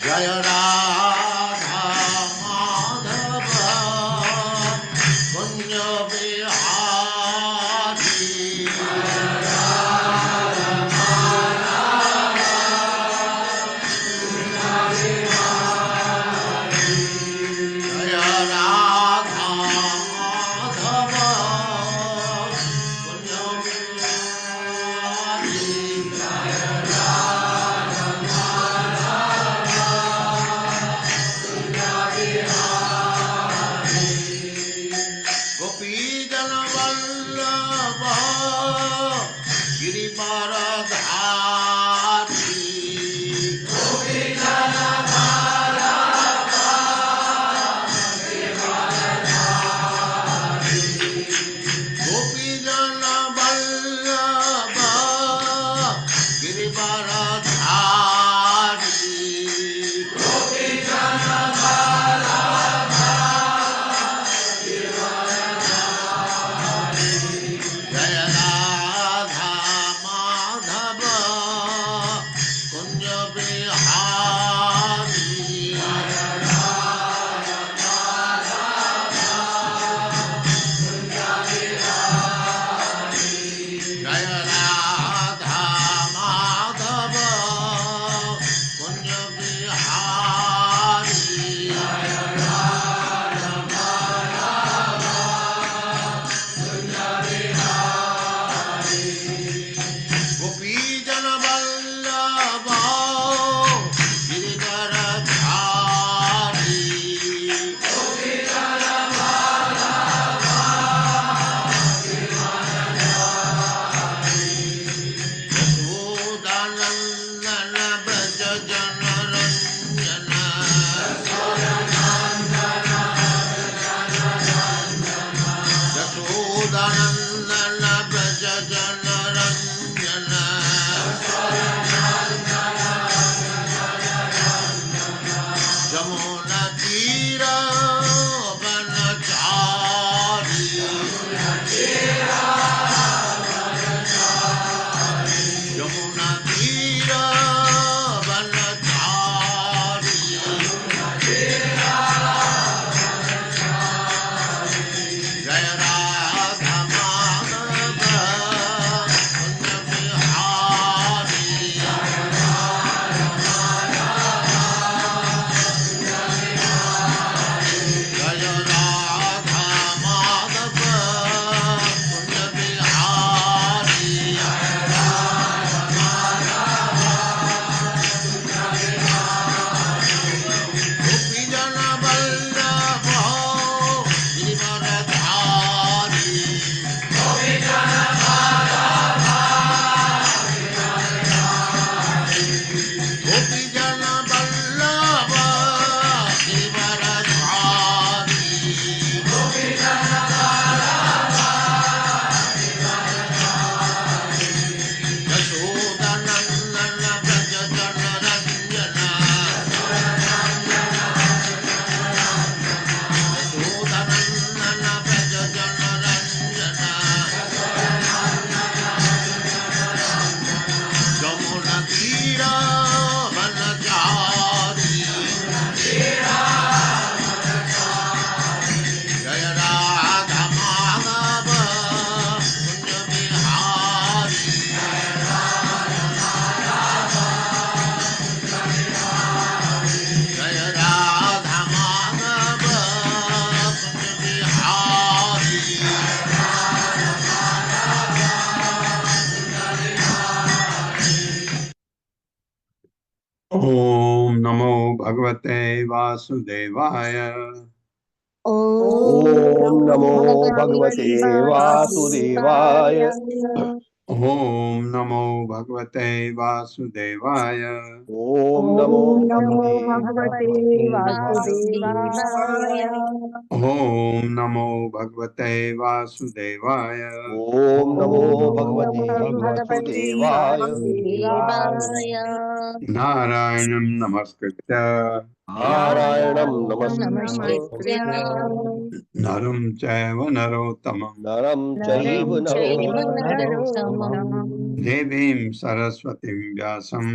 जय राधा माधव कुंज बिहारी जय राधा माधव कुंज बिहारी गोपीजन वल्लभ गिरिवरधारी गोपीजन वल्लभ गिरिवरधारी जय राधा माधव कुंज बिहारी जय राधा माधव कुंज बिहारी गोपीजन वल्लभ गिरिवरधारी यशोदानंदन व्रज जनरंजन यशोदानंदन व्रज जनरंजन जमुना तीर वनचारी यमुना तीर वनचारी जय राधा माधव कुंज बिहारी जय राधा माधव कुंज बिहारी गोपीजन वल्लभ गिरिवरधारी गोपीजन वल्लभ गिरिवरधारी यशोदानंदन व्रज जनरंजन यशोदानंदन व्रज जनरंजन जमुना तीर वनचारी जय राधा माधव कुंज बिहारी जय राधा माधव कुंज बिहारी ओम नमो भगवते वासुदेवाय ओम नमो भगवते वासुदेवाय। ओम नमो भगवते वासुदेवाय ओम नमो भगवते वासुदेवाय। ओम नमो भगवते वासुदेवाय ओम नमो भगवते भगवते वासुदेवाय। वासुदेवाय। नारायणं नमस्कृत्य नारायणं नमस्कृत्य नरं चैव नरोत्तमं नरं नरं चैव चैव नरोत्तमम् नरोत्तमम् देवीं सरस्वतीं व्यासं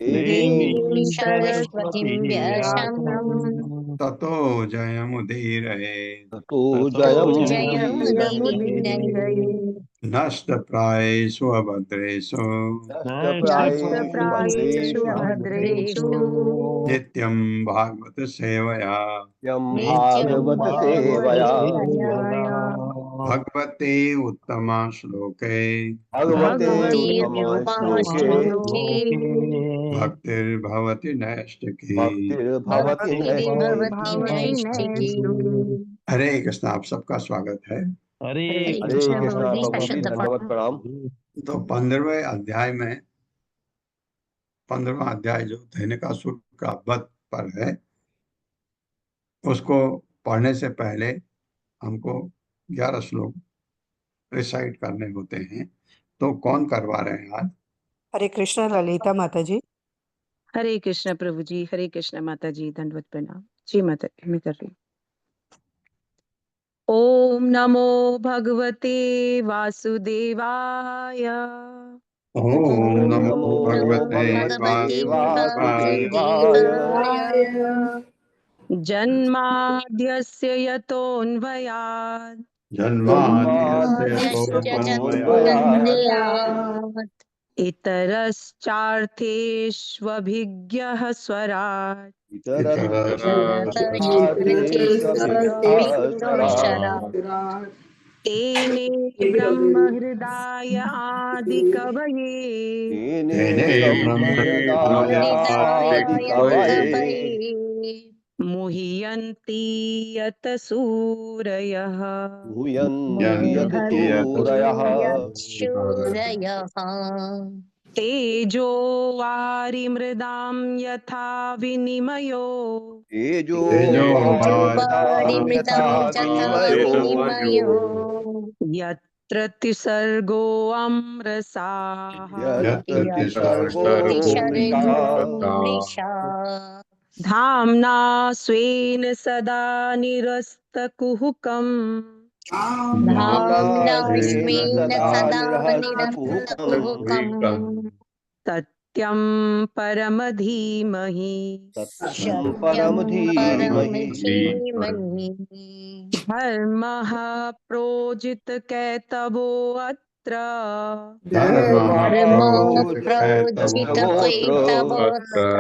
देवीं सरस्वतीं व्यासं ततो जयमुदीरये। ततो जयमुदीरये। नष्टप्रायेषु अभद्रेषु नष्टप्रायेषु भद्रेषु अभद्रेषु नित्यं भागवत सेवया नित्यं भागवत सेवया भागवतेया भगवते उत्तमा श्लोके भगवते भगवती उत्तम श्लोके श्लोके भक्तिर्भवति नैष्टिकी। भक्तिर्भवति भक्तिर्भवति नैष्ठिकी। नैष्ठिकी। हरे कृष्ण। आप सबका स्वागत है। हरे हरे कृष्ण कृष्णा प्रभु जी प्रभु जी, सशुद्ध दंडवत प्रणाम। तो 15वें अध्याय में 15वां अध्याय जो धेनुकासुर का वध पर है, उसको पढ़ने से पहले हमको 11 श्लोक रिसाइट करने होते हैं। तो कौन करवा रहे हैं आज? हरे कृष्ण ललिता माता जी। हरे कृष्ण प्रभु जी, हरे कृष्ण माता जी, दंडवत प्रणाम जी माता जी, मैं कर रही हूँ। ओम नमो भगवते वासुदेवाय। ओम नमो नमो भगवते भगवते वासुदेवाय। वासुदेवाय। जन्माद्यस्य यतोऽन्वयात् जन्माद्यस्य जन्माद्यस्योऽन्वयात् इतरश्चार्थेष्वभिज्ञः स्वराट् इतरश्चार्थेष्वभिज्ञः तेने ब्रह्महृदाय आदिकवये तेने तेने ब्रह्महृदायादिकवये मुह्यन्ति यत सूरयः मुह्यन्ति यत्सूरयः शूरयः तेजो वारिमृदां यथा विनिमयो तेजो वारिमृदं यथा तथा विनिमयो विनिमयो यत्र त्रिसर्गो अम्रसाः यत्र सर्गो मृषा मृषा धाम्ना स्वेन सदा निरस्तकुहकम् धाम्ना स्वेन धाम्नास्मेन सदा सदा निरस्तकुहकम् निरस्तकुहकम् सत्यं परम धीमहि सत्यं सत्यं परम परम धीमहि धीमहि धर्मः प्रोजित कैतवो अत्र धर्मो प्रोजित प्रोजितवोऽत्र कैतवोऽत्र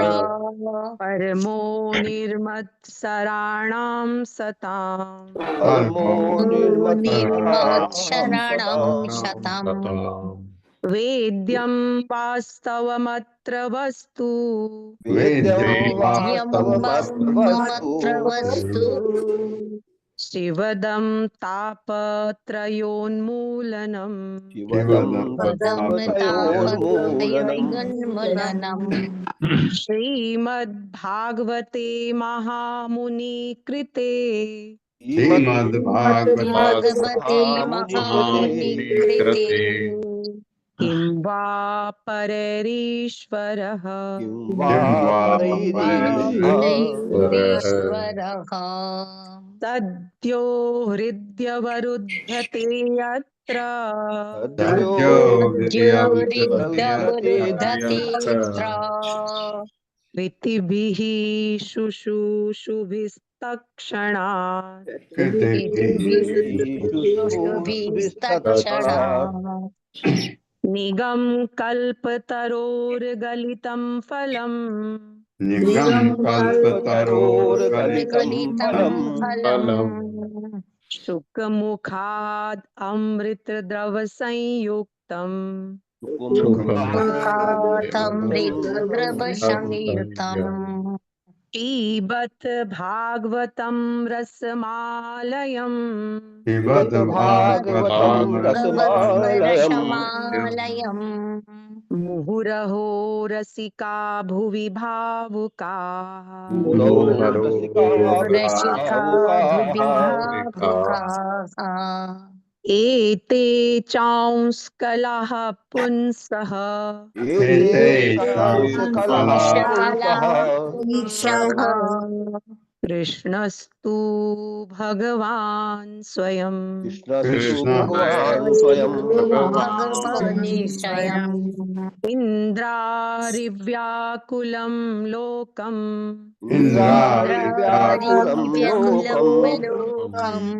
परमो निर्मत्सराणां सताम् परमो निर्मत्सराणां निर्मत्सरणं सताम् शतम् वेद्यं वास्तवमत्र वस्तु वेद्यं वेद्यं वास्तवमत्र वस्तु वास्तवमत्र वस्तु शिवदं तापत्रयोन्मूलनम् शिवदं पदं तापत्रयोन्मूलनम् तापत्रयोन्मूलनम् श्रीमद्भागवते महामुनिकृते श्रीमद्भागवते भगवते महामुनिकृते महामुनिकृते किं वा परैरीश्वरः किं वा किं वा परैरीश्वरः सद्यो हृद्यवरुध्यते यत्र सद्यो सद्यो ज्योरिद्रवरुद्धते यत्र ऋतिभिः शुशूषुभिस्तक्षणात् शुशुभिस्तक्षणात् निगम कल्पतरोर्गलितं फलम् निगम कल्पतरोर्गलितं गलितं फलम् फलम् शुकमुखाद् अमृतद्रवसंयुक्तम् मुखातमृतद्रवसंयुतम् पिबत भागवतं रसमालयम् पिबत भागवतं रसमालयम् रसमालयम् मुहुरहो रसिका भुवि भावुकाः मुहुरहो रसिका रसिका भुवि भावुकाः भावुकाः एते चांस्कलः पुंसः एते शांसकलः पुंसः पुंसः कृष्णस्तु भगवान् स्वयं कृष्णस्तु कृष्ण भगवान् स्वयं भगवानिशयम् इन्द्रारिव्याकुलं लोकम् इन्द्रारिव्याकुलं इन्द्रारिव्यकुलं लोकम् लोकम्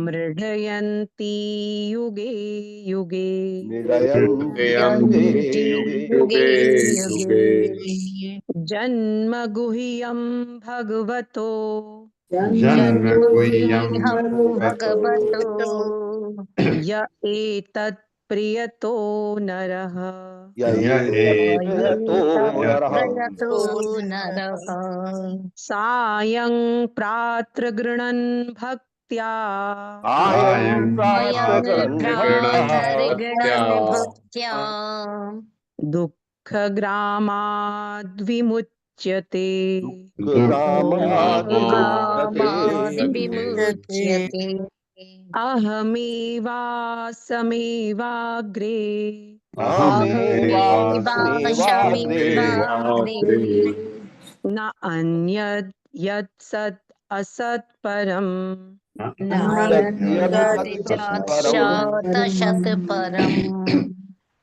मृडयन्ति युगे युगे निरयन्ति युगे युगे युगे युगे जन्मगुह्यं भगवतो जन्म गुह्यं जन्मगुह्यं भगवतो भगवतो य एतत् प्रियतो नरः य य एतत्प्रयतो नरः प्रयतो नरः सायं प्रातर्गृणन् भक्त्या सायं सायं अयं प्रातर्गणन् प्रातर्गृणं भक्त्या प्रातर्गणन् भक्त्या दुःखग्रामाद्विमुच्यते दुःखग्रामाद् विमुच्यते दुःखग्रामाद्विमुच्यते अहमेवासमेवाग्रे अहमेवास्मिवाग्रे अहमेवाशमिवाग्रे न अन्यद् यत् असत् परम् यद्यदसत्परम् नायद्जातशतशतपरम्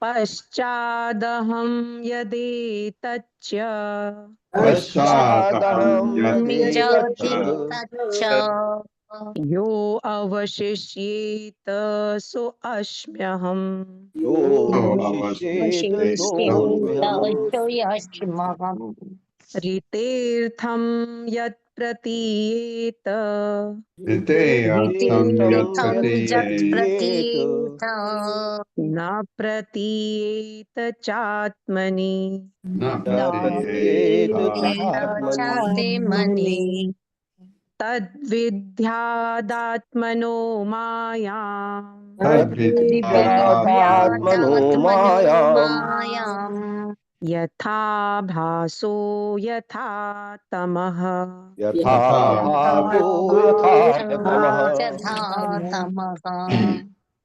पश्चादहं यदेतच्च पश्चादहं पश्चादहं यदेतच्च जाति यदेतच्च तच्च यो अवशिष्येत सो अस्म्यहम् योऽवशिष्येत सोऽस्म्यहम् वशिष्येतयोष्महम् ऋतेऽर्थं यत् प्रतीयेत ऋतेऽर्थं यत् तीर्थं यत् यत् प्रतीयेत प्रतीयेत न प्रतीयेत चात्मनि न न प्रतीयेत चात्मनि चातिमनि तद्विद्यादात्मनो मायाम् तद्विद्यादात्मनो दिव्यादात्मनो मायाम् मायाम् यथा भासो यथा तमः यथा यथा भासो यथा तमः यथा तमः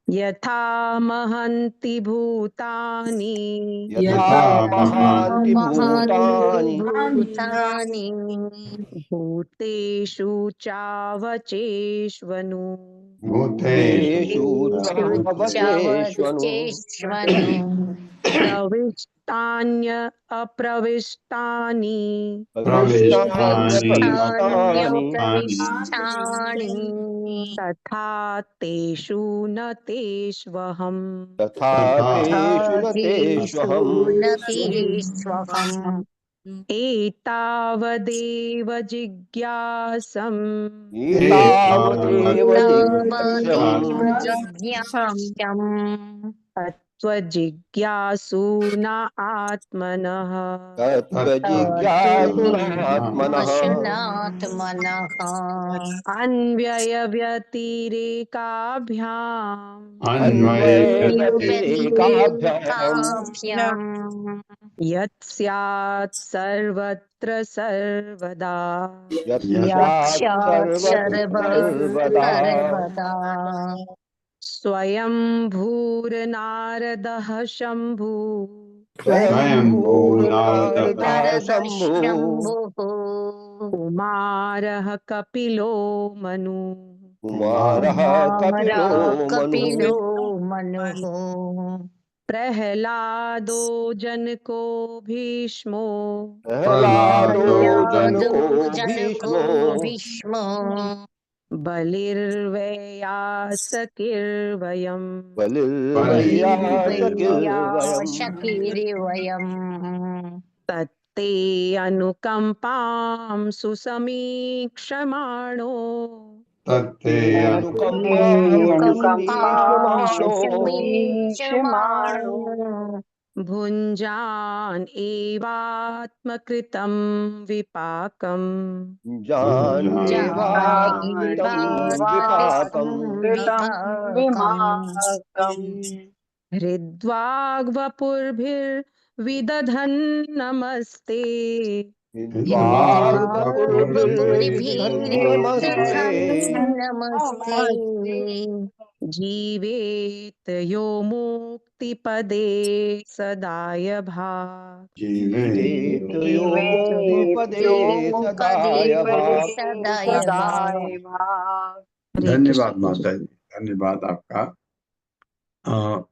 यथा महन्ति भूतानि यथा यथा महान्ति महान्ति भूतानि भूतानि भूतेषु चावचेष्वनु भूतेषु चावचेष्वनु शुच्चावचेष्वनु प्रविष्टान्य अप्रविष्टानि प्रविष्टानि प्रविष्टान्यप्रविष्टानि प्रविष्टान्यप्रविष्टानि तथा तेषु न तेष्वहम् तथा तथा तेषु न तेषु तेष्वहम् न तेष्वहम् एतावदेव जिज्ञासम् एतावदेव जिज्ञासम् एतावदेव जिज्ञास्यम् तत्त्वजिज्ञासु न आत्मनः तत्त्वजिज्ञासुनात्मनः पशुनात्मनः अन्वयव्यतिरेकाभ्याम् अन्वयव्यतिरेकाभ्याम् अन्वयव्यतिरेकाभ्याम् यत् स्यात् सर्वत्र सर्वदा यत् स्यात् याक्षात् सर्वत्र सर्वदा सर्वदा स्वयं भूर्नारदः शम्भु स्वयं स्वयंभूनारदः भूर्नारदः नारदः शम्भुः शम्भुः कुमारः कपिलो मनु कुमारः कपिलो कुमारः मनुः कपिलो मनुः प्रह्लादो जनको भीष्मो प्रह्लादो प्रह्लादो जनको जनको भीष्मो भीष्मो बलिर्वैयासकिर्वयम् बलिर्वैयासकिर्वयम् वैयाशकिरिवयम् तत्ते अनुकम्पां सुसमीक्षमाणो तत्ते अनुकम्पां अनुकम्पां सुसमीक्षमाणो भुञ्जान् एवात्मकृतं विपाकम् जान्येवात्मकृतं जानेवात्मकृतं विपाकम् विपाकम् हृद्वाग्वपुर्भिर्विदधन् नमस्ते विद्वाग्वपुर्भिर्विदधन् नमस्ते विद्वाग्वपुर्भिर्विदधन् नमस्ते जीवेत यो मुक्तिपदे सदाय भाक् जीवेत यो मुक्तिपदे जो सदाय मुक्तिपदे भाक् सदाय भाक्। हरे कृष्ण धन्यवाद प्रभु। माता जी, धन्यवाद आपका।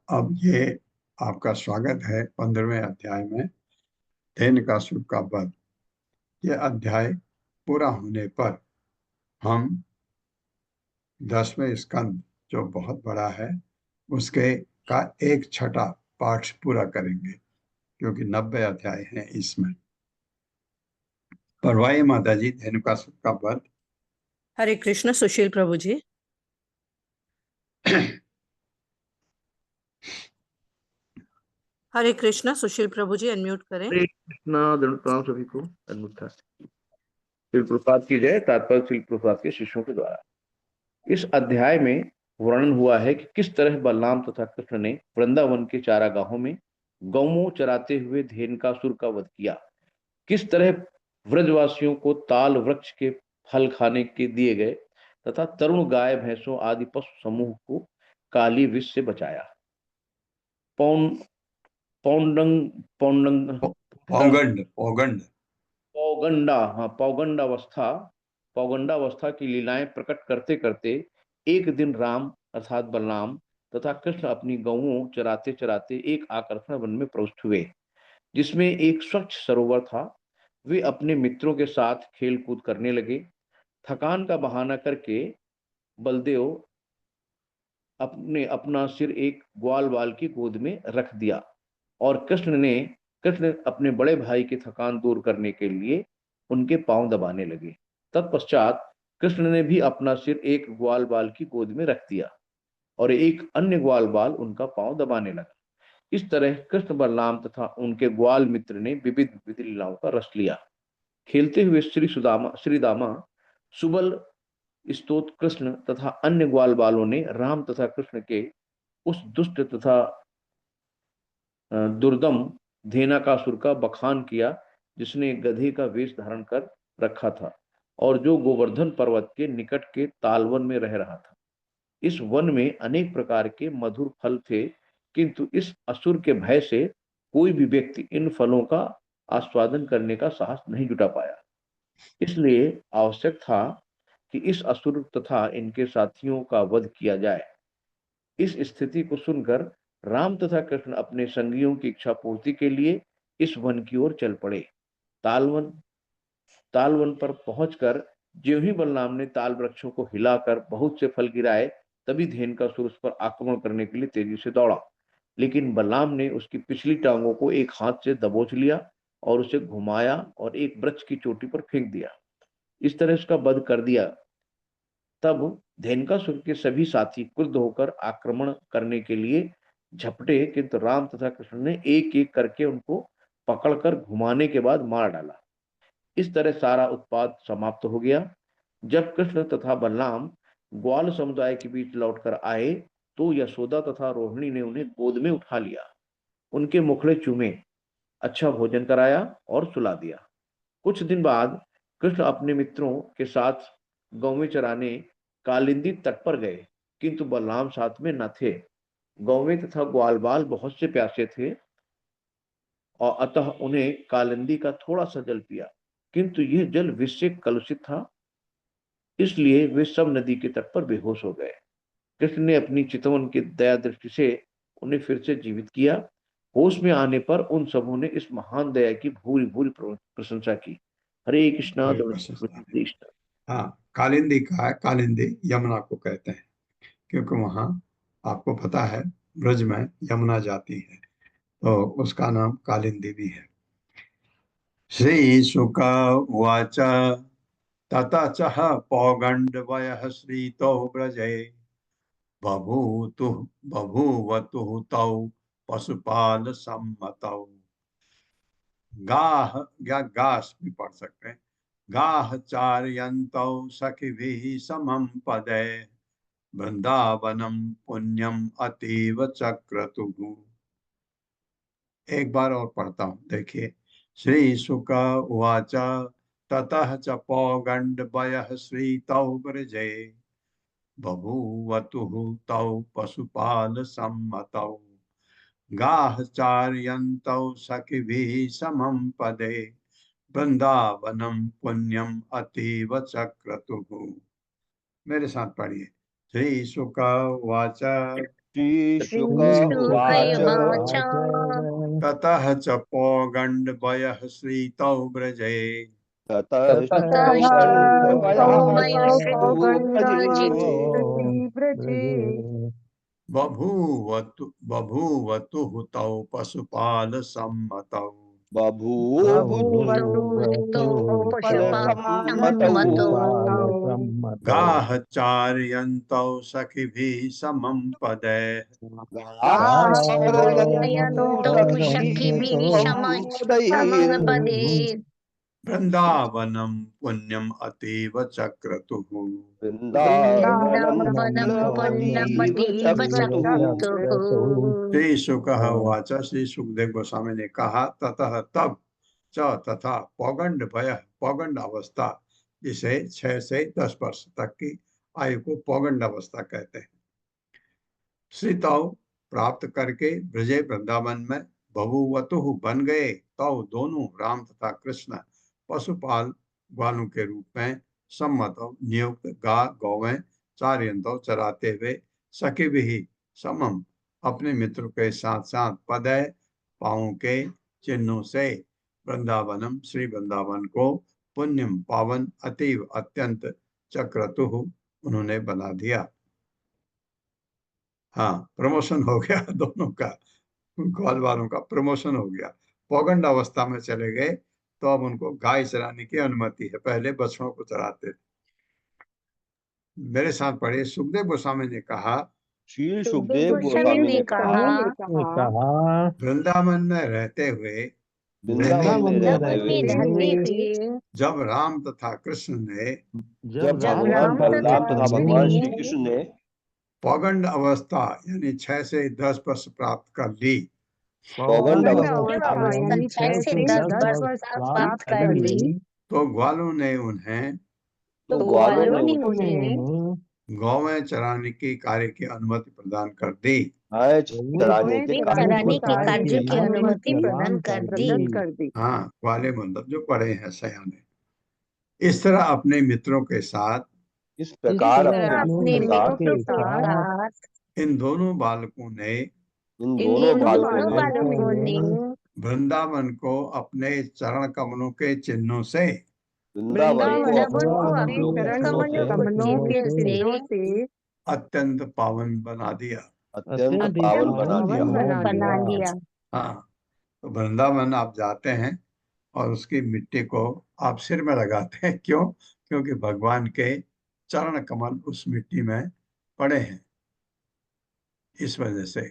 अब ये आपका स्वागत है 15वें अध्याय में, धेनुकासुर का वध। ये अध्याय पूरा होने पर हम 10वें स्कंद, जो बहुत बड़ा है, उसके का 1/6 पाठ पूरा करेंगे, क्योंकि 90 अध्याय हैं इसमें। पढ़वाइए माता जी धेनुकासुर का वध। हरे कृष्ण सुशील प्रभु जी। हरे कृष्ण सुशील प्रभु जी, अनम्यूट करें। हरे कृष्णा, दंड प्रणाम सभी को। अन्मुख श्री प्रसाद की जय। तात्पर्य श्री प्रसाद के शिष्यों के द्वारा इस अध्याय में वर्णन हुआ है कि किस तरह बलराम तथा कृष्ण ने वृंदावन के चारागाहों में गौओं चराते हुए धेनुकासुर का वध किया, किस तरह व्रजवासियों को ताल वृक्ष के फल खाने के दिए गए तथा तरुण गाय भैंसों आदि पशु समूह को काली विष से बचाया। पौन पौंडंग पौंडंग पौगंड पौगंड पौगंडावस्था की लीलाएं प्रकट करते करते एक दिन राम अर्थात बलराम तथा कृष्ण अपनी गौओं चराते चराते एक आकर्षण वन में प्रविष्ट हुए, जिसमें एक स्वच्छ सरोवर था। वे अपने मित्रों के साथ खेल कूद करने लगे। थकान का बहाना करके बलदेव अपना सिर एक ग्वाल बाल की गोद में रख दिया और कृष्ण अपने बड़े भाई की थकान दूर करने के लिए उनके पांव दबाने लगे। तत्पश्चात कृष्ण ने भी अपना सिर एक ग्वाल बाल की गोद में रख दिया और एक अन्य ग्वाल बाल उनका पांव दबाने लगा। इस तरह कृष्ण बलराम तथा उनके ग्वाल मित्र ने विविध विविध लीलाओं का रस लिया। खेलते हुए श्री दामा, सुबल, स्तोत्र कृष्ण तथा अन्य ग्वाल बालों ने राम तथा कृष्ण के उस दुष्ट तथा दुर्दम धेनुकासुर का बखान किया, जिसने गधे का वेश धारण कर रखा था और जो गोवर्धन पर्वत के निकट के तालवन में रह रहा था। इस वन में अनेक प्रकार के मधुर फल थे, किंतु इस असुर के भय से कोई भी व्यक्ति इन फलों का आस्वादन करने का साहस नहीं जुटा पाया। इसलिए आवश्यक था कि इस असुर तथा इनके साथियों का वध किया जाए। इस स्थिति को सुनकर राम तथा कृष्ण अपने संगियों की इच्छा पूर्ति के लिए इस वन की ओर चल पड़े। तालवन पर पहुंचकर ज्यों ही बलराम ने ताल वृक्षों को हिलाकर बहुत से फल गिराए, तभी धेनुकासुर उस पर आक्रमण करने के लिए तेजी से दौड़ा, लेकिन बलराम ने उसकी पिछली टांगों को एक हाथ से दबोच लिया और उसे घुमाया और एक वृक्ष की चोटी पर फेंक दिया। इस तरह उसका वध कर दिया। तब धेनुकासुर के सभी साथी क्रुद्ध होकर आक्रमण करने के लिए झपटे, किंतु राम तथा कृष्ण ने एक एक करके उनको पकड़कर घुमाने के बाद मार डाला। इस तरह सारा उत्पात समाप्त हो गया। जब कृष्ण तथा बलराम ग्वाल समुदाय के बीच लौटकर आए तो यशोदा तथा रोहिणी ने उन्हें गोद में उठा लिया, उनके मुखड़े चूमे, अच्छा भोजन कराया और सुला दिया। कुछ दिन बाद कृष्ण अपने मित्रों के साथ गौवें चराने कालिंदी तट पर गए, किंतु बलराम साथ में न थे। गौवें तथा ग्वाल बाल बहुत से प्यासे थे और अतः उन्हें कालिंदी का थोड़ा सा जल पिया, किंतु यह जल विष से कलुषित था, इसलिए वे सब नदी के तट पर बेहोश हो गए। कृष्ण ने अपनी चितवन की दया दृष्टि से उन्हें फिर से जीवित किया। होश में आने पर उन सबों ने इस महान दया की भूरी भूरी प्रशंसा की। हरे कृष्णा। कोई प्रशंसा नहीं। हाँ, कालिंदी का है, कालिंदी यमुना को कहते हैं, क्योंकि वहां आपको पता है ब्रज में यमुना जाती है, तो उसका नाम कालिंदी भी है। श्री शुक उवाच ततः च पौगंडवयः श्रीतो ब्रजे बभूवतुः तौ पशुपाल सम्मतौ गाह या गास भी पढ़ सकते हैं। गाह चार्यन्तौ सखिभिः समं पदे वृंदावनम पुण्यम अतीव चक्रतुः। एक बार और पढ़ता हूँ, देखिए। श्री शुक उवाच ततः च पौगंडवयः श्रीतौ ब्रजे बभूवतुः तौ पशुपाल सम्मतौ गाः चार्यन्तौ सखिभिः समं पदे वृंदावनम पुण्यम अतीव चक्रतुः। मेरे साथ पढ़िए। श्री शुक वाच श्री श्रीशुक शुक उवाच उवाच ततः च पौगंडवयः श्रीतौ व्रजे ततश्च ततः पौगण्डवयः पौगण्डवयः श्रीभुव्रजे ब्रजे बभूवतुः तौ पशुपाल सम्मतौ बभूवुः बभूवतु फलसम्मतौ पशुपालसम्मतौ गाः चार्यन्तौ सखिभिः समं पदे गाश्चर्यन्तौ गाश्चर्यन्तौ सखिभिः सखिभिः समं पदैर् समपदे वृंदावनम पुण्यम अतीव चक्रतुः। वृन्दावनं वृन्दावनं फलमतीव पुण्यमतीव चक्रतुः। चक्रतुः। श्री शुक वाच श्री सुखदेव गोस्वामी ने कहा ततः तब च तथा पौगंड भय पौगंड अवस्था जिसे 6 से 10 वर्ष तक की आयु को पौगंड अवस्था कहते हैं श्रीतौ प्राप्त करके ब्रजे वृंदावन में बभूवतुः बन गए तौ दोनों राम तथा कृष्ण पशुपाल ग्वालों के रूप में सम्मत नियुक्त गौवें चार्यन्तौ चराते हुए सखी भी समम अपने मित्रों के साथ साथ पदय पांवों के चिन्हों से वृंदावनम श्री वृंदावन को पुण्यम पावन अतीव अत्यंत चक्रतुः उन्होंने बना दिया। हाँ, प्रमोशन हो गया दोनों का, ग्वाल वालों का प्रमोशन हो गया। पौगंड अवस्था में चले गए तो अब उनको गाय चराने की अनुमति है, पहले बछड़ों को चराते थे। मेरे साथ पढ़े। सुखदेव गोस्वामी ने कहा श्री सुखदेव सुखदेव गोस्वामी ने कहा वृंदावन में रहते हुए वृंदावन में रहते वृंदावन में रहते हुए हुए जब राम तथा कृष्ण ने जब जब भगवान राम बलराम तथा तथा कृष्ण भगवान ने श्री कृष्ण ने पौगंड अवस्था यानी 6 से 10 वर्ष प्राप्त कर ली पौगंड पौगंड अवस्था अवस्था 6 से 10 वर्ष प्राप्त कर ली तो ग्वालों ने उन्हें तो तो ग्वालों ग्वालों ने ने उन्हें उन्हें गौवें चराने की कार्य की अनुमति प्रदान कर दी। गाय चराने के वे कार्य की चराने के अनुमति कार्य की दी। अनुमति प्रदान कर दी। हाँ, ग्वाले मतलब जो बड़े हैं सयाने। इस तरह अपने मित्रों के साथ इस प्रकार अपने अपने मित्रों के मित्रों साथ के साथ इन दोनों बालकों ने इन इन दोनों दोनों बालकों ने बालकों ने वृंदावन को अपने चरण कमलों के चिन्हों से वृंदावन को वृंदावन अपने को अपने कमलों के चरण चिन्हों से कमलों के चिन्हों से अत्यंत पावन बना दिया। अत्यंत पावन बना दिया। बना लिया। हाँ, तो वृंदावन आप जाते हैं और उसकी मिट्टी को आप सिर में लगाते हैं। क्यों? क्योंकि भगवान के चरण कमल उस मिट्टी में पड़े हैं, इस वजह से।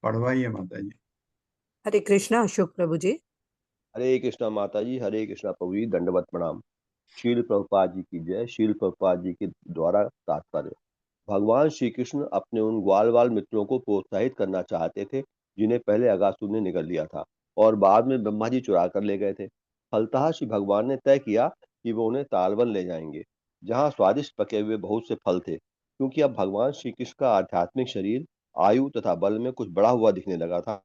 पढ़वाइए माता जी। हरे कृष्णा अशोक प्रभु जी। हरे कृष्णा माता जी, हरे कृष्णा प्रभु जी, दंडवत प्रणाम। शील प्रभुपाद जी की जय। शील प्रभुपाद जी के द्वारा तात्पर्य। भगवान श्री कृष्ण अपने उन ग्वाल वाल मित्रों को प्रोत्साहित करना चाहते थे जिन्हें पहले अगासुर ने निगल लिया था और बाद में ब्रह्मा जी चुरा कर ले गए थे। फलतः श्री भगवान ने तय किया कि वो उन्हें तालवन ले जाएंगे जहाँ स्वादिष्ट पके हुए बहुत से फल थे। क्योंकि अब भगवान श्री कृष्ण का आध्यात्मिक शरीर आयु तथा बल में कुछ बढ़ा हुआ दिखने लगा था,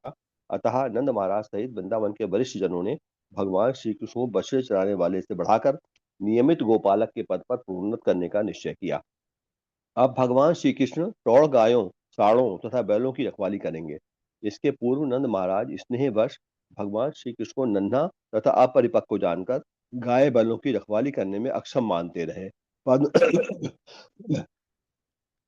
अतः नंद महाराज सहित वृंदावन के वरिष्ठ जनों ने भगवान श्री कृष्ण को बछड़े चराने वाले से बढ़ाकर नियमित गोपालक के पद पर प्रोन्नत करने का निश्चय किया। अब भगवान श्री कृष्ण प्रौढ़ गायों, साड़ों तथा बैलों की रखवाली करेंगे। इसके पूर्व नंद महाराज स्नेहवश भगवान श्री कृष्ण को नन्हा तथा अपरिपक्व जानकर गाय बैलों की रखवाली करने में अक्षम मानते रहे। पद्म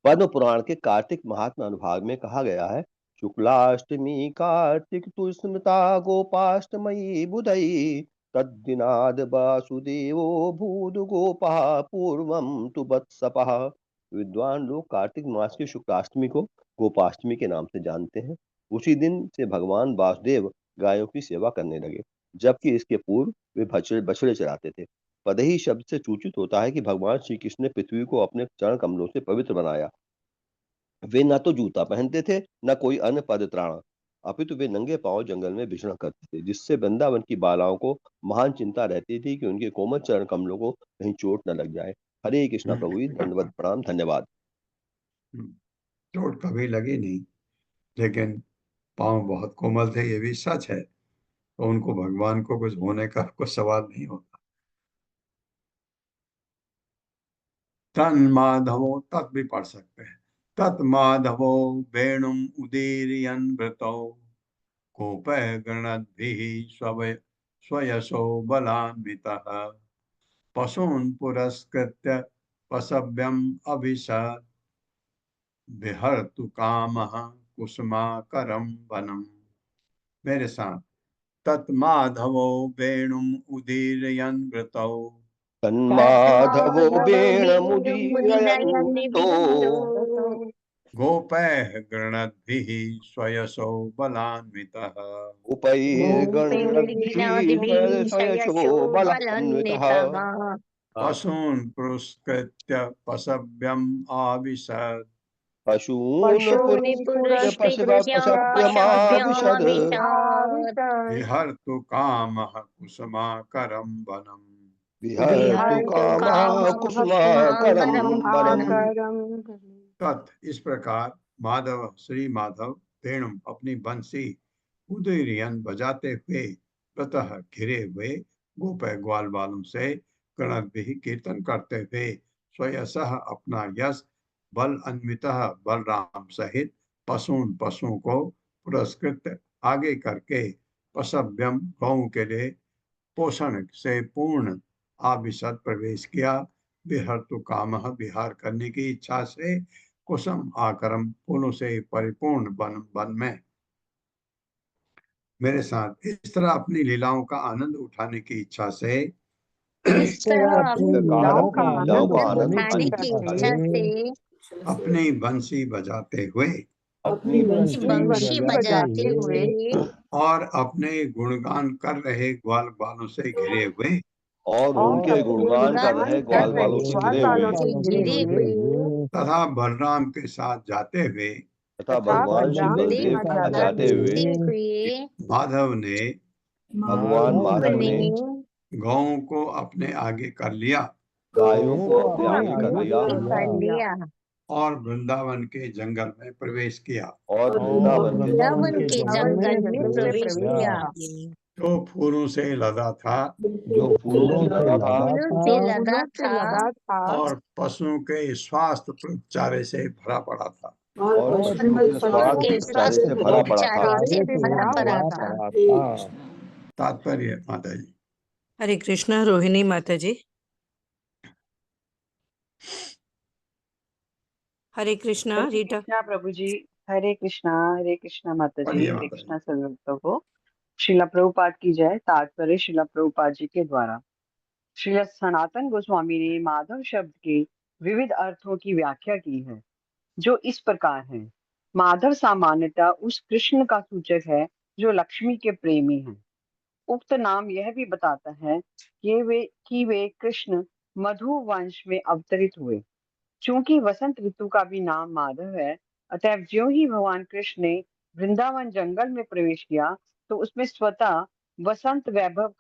पद्म पुराण के कार्तिक महात्मा अनुभाग में कहा गया है, शुक्लाष्टमी कार्तिक तु स्मृता गोपाष्टमयी बुधई तद्दिनाद वासुदेवो भूद गोपा पूर्वम तु वत्सपः। विद्वान लोग कार्तिक मास की शुक्लाष्टमी को गोपाष्टमी के नाम से जानते हैं। उसी दिन से भगवान वासुदेव गायों की सेवा करने लगे, जबकि इसके पूर्व वे बछड़े चराते थे। पदही शब्द से सूचित होता है कि भगवान श्री कृष्ण ने पृथ्वी को अपने चरण कमलों से पवित्र बनाया। वे न तो जूता पहनते थे न कोई अन्य पदत्राण। अपितु वे नंगे पांव जंगल में विचरण करते थे, जिससे वृंदावन की बालाओं को महान चिंता रहती थी कि उनके कोमल चरण कमलों को कहीं चोट न लग जाए। हरे कृष्णा प्रभु जी, दंडवत प्रणाम, धन्यवाद। चोट कभी लगी नहीं, लेकिन पांव बहुत कोमल थे, ये भी सच है। तो उनको भगवान को कुछ होने का कुछ सवाल नहीं होता। तन माधवो, तत् भी पढ़ सकते हैं। तत् माधवो वेणुम उदीरयन् वृतौ कोपः गणद्भिः स्वयशो बलान्वितः पशून् पुरस्कृत्य पशव्यम् अभिषत् विहर्तु कामः कुसुमाकरं वनम्। मेरे साथ, तत्माधवो वेणुम उदीरयन् वृतौ तन्माधवो वेणमुदीरयन्तो गोपैः गृणद्भिः स्वयशो बलान्वितः उपैर्गणद्भिः स्वयशो बलान्वितः पशून् पुरस्कृत्य पशव्यम् आविशत् पशून् पुरस्कृत्य पशव्यमाविशद विहर्तु कामः कुसुमाकरं वनम्। विहर्तु कामः कुसुमाकरं वनम्। तत्, इस प्रकार माधव, श्री माधव वेणुम, अपनी बंसी उदयरियन बजाते हुए, प्रतः घिरे हुए गोपय ग्वाल बालों से गणत भी कीर्तन करते हुए, स्वयसः अपना यश बल अन्वितः बलराम सहित पशुओं को पुरस्कृत आगे करके पशव्यम गौ के लिए पोषण से पूर्ण आविशद प्रवेश किया। विहर्तु कामः, विहार करने की इच्छा से, कुसुम आकरम, फूलों से परिपूर्ण वन में। मेरे साथ इस तरह अपनी लीलाओं का आनंद उठाने की इच्छा से, इस तरह अपनी लीलाओं का लीलाओं का आनंद आनंद उठाने की इच्छा से अपनी बंसी बजाते हुए अपनी बंशी बजाते हुए और अपने गुणगान कर रहे ग्वाल बालों से घिरे हुए और उनके गुणगान कर रहे ग्वाल बालों से घिरे हुए तथा बलराम के साथ जाते हुए तथा भगवान श्री बलदेव के साथ जाते हुए माधव ने भगवान माधव ने गौओं को अपने आगे कर लिया गायों को अपने आगे कर लिया और वृंदावन के जंगल में प्रवेश किया। और वृंदावन के जंगल में प्रवेश किया, जो फूलों से लदा था जो फूलों से लदा था और पशुओं के स्वास्थ्य चारे से भरा पड़ा था। और पशुओं के स्वास्थ्य चारे से भरा पड़ा था। तात्पर्य माता जी। हरे कृष्णा रोहिणी माता जी। हरे कृष्णा रीटा। प्रभु जी। हरे कृष्णा माता जी। पढ़िए हरे माता जी। कृष्णा सर्वभक्तों को श्रीला प्रभुपाद की जय। तात्पर्य श्रीला प्रभुपाद जी के द्वारा। श्रीला सनातन गोस्वामी ने माधव शब्द के विविध अर्थों की व्याख्या की है, जो इस प्रकार है। माधव सामान्यतः उस कृष्ण का सूचक है जो लक्ष्मी के प्रेमी हैं। उक्त नाम यह भी बताता है कि वे कृष्ण मधु वंश में अवतरित हुए। चूंकि वसंत ऋतु का भी नाम माधव है, अतः ज्यों ही भगवान कृष्ण ने वृंदावन जंगल में प्रवेश किया तो उसमें स्वतः वसंत वैभव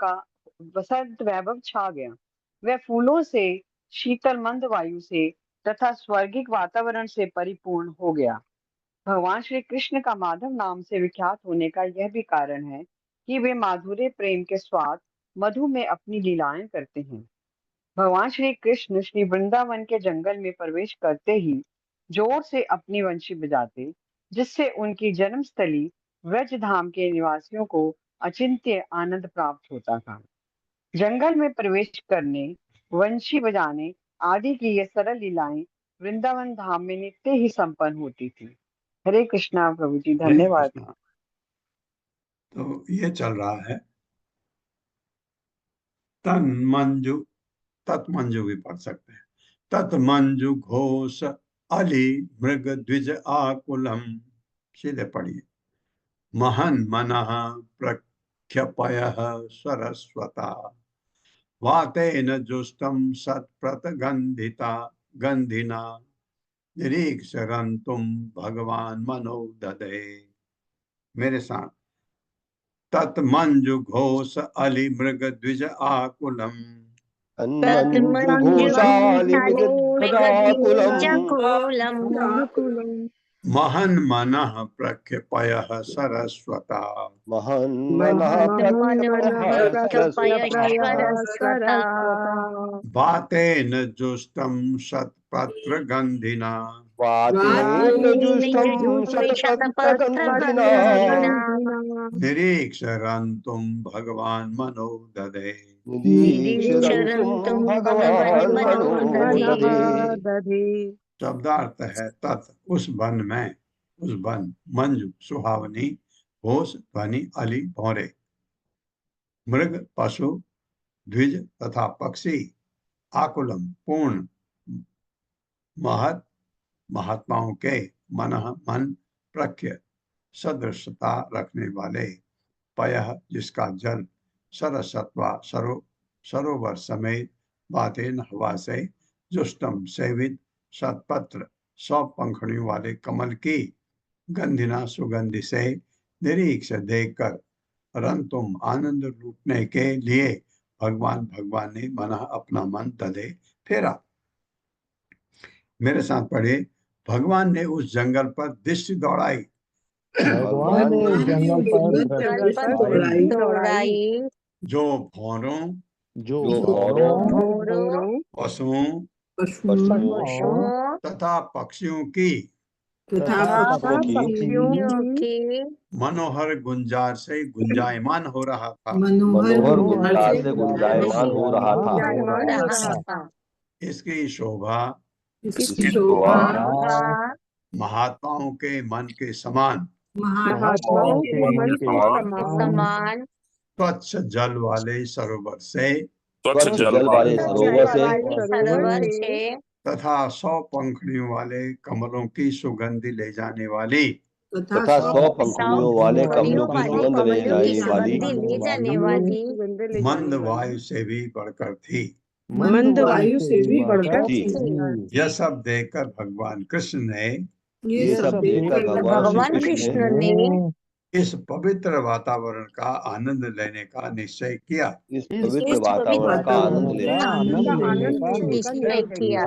छा गया। वह फूलों से, शीतल मंद वायु से तथा स्वर्गिक वातावरण से परिपूर्ण हो गया। भगवान श्री कृष्ण का माधव नाम से विख्यात होने का यह भी कारण है कि वे माधुर्य प्रेम के स्वाद मधु में अपनी लीलाएं करते हैं। भगवान श्री कृष्ण श्री वृंदावन के जंगल में प्रवेश करते ही जोर से अपनी वंशी बजाते, जिससे उनकी जन्मस्थली व्रज धाम के निवासियों को अचिंत्य आनंद प्राप्त होता था। जंगल में प्रवेश करने, वंशी बजाने आदि की ये सरल लीलाएं वृंदावन धाम में नित्य ही संपन्न होती थी। हरे कृष्णा प्रभु जी, धन्यवाद। तो ये चल रहा है। तन मंजू, तत्मंजू भी पढ़ सकते हैं। तत्मंजु घोष अली मृग द्विज आकुलम, सीधे पढ़िए। महन मनः प्रख्यपयः सरस्वता वातेन जुष्टं सत्प्रतगन्धिता गन्धिना निरीक्षरन्तुं भगवान् मनो ददे। मेरे साथ। तत् मंजु घोष अली मृग द्विज आकुलम। तन्मंजु घोषाली मृगध्वजाकुलम् महन मनः प्रख्यपयः सरस्वता। महन् मनः प्रख्यपयः सरस्वता वातेन जुष्टं शतपत्र गंधिना। वातेन जुष्टं शतपत्रगन्धिना निरीक्षरन्तुं भगवान् मनो ददे। निरीक्षरन्तुं भगवान् मनो ददे। शब्दार्थ है तत् उस वन में, उस वन मंजु सुहावनी, होश ध्वनि अली भौरे, मृग पशु, द्विज तथा पक्षी, आकुलम पूर्ण, महत महात्माओं के, मन मन, प्रख्य सदृशता रखने वाले, पयः जिसका जल, सरसत्वा सरोवर समेत, बातेन हवा से, जुष्टम सेवित, शतपत्र 100 पंखुड़ियों वाले कमल की, गंधिना सुगंधि से, निरीक्ष देखकर, रंतुम आनंद लूटने के लिए भगवान ने मन अपना मन ददे फेरा। मेरे साथ पढ़े, भगवान ने उस जंगल पर दृष्टि दौड़ाई। भगवान ने उस जंगल पर दौड़ाई जो भौरों, पशुओं तथा पक्षियों की मनोहर गुंजार से गुंजायमान हो रहा था। मनोहर गुंजार से गुंजायमान हो रहा था। इसकी शोभा शोभा महात्माओं के मन के समान समान स्वच्छ जल वाले सरोवर से स्वच्छ जल वाले सरोवर सरोवर से तथा 100 पंखुड़ियों वाले कमलों की सुगंधि ले जाने वाली तथा 100 पंखुड़ियों वाले कमलों की सुगंध ले जाने वाली मंद वायु से भी बढ़कर थी। मंद वायु से भी बढ़कर थी। यह सब देखकर भगवान कृष्ण ने, ये सब देखकर भगवान श्री कृष्ण ने इस पवित्र वातावरण का आनंद लेने का निश्चय किया। इस पवित्र वातावरण का आनंद लेने का निश्चय किया।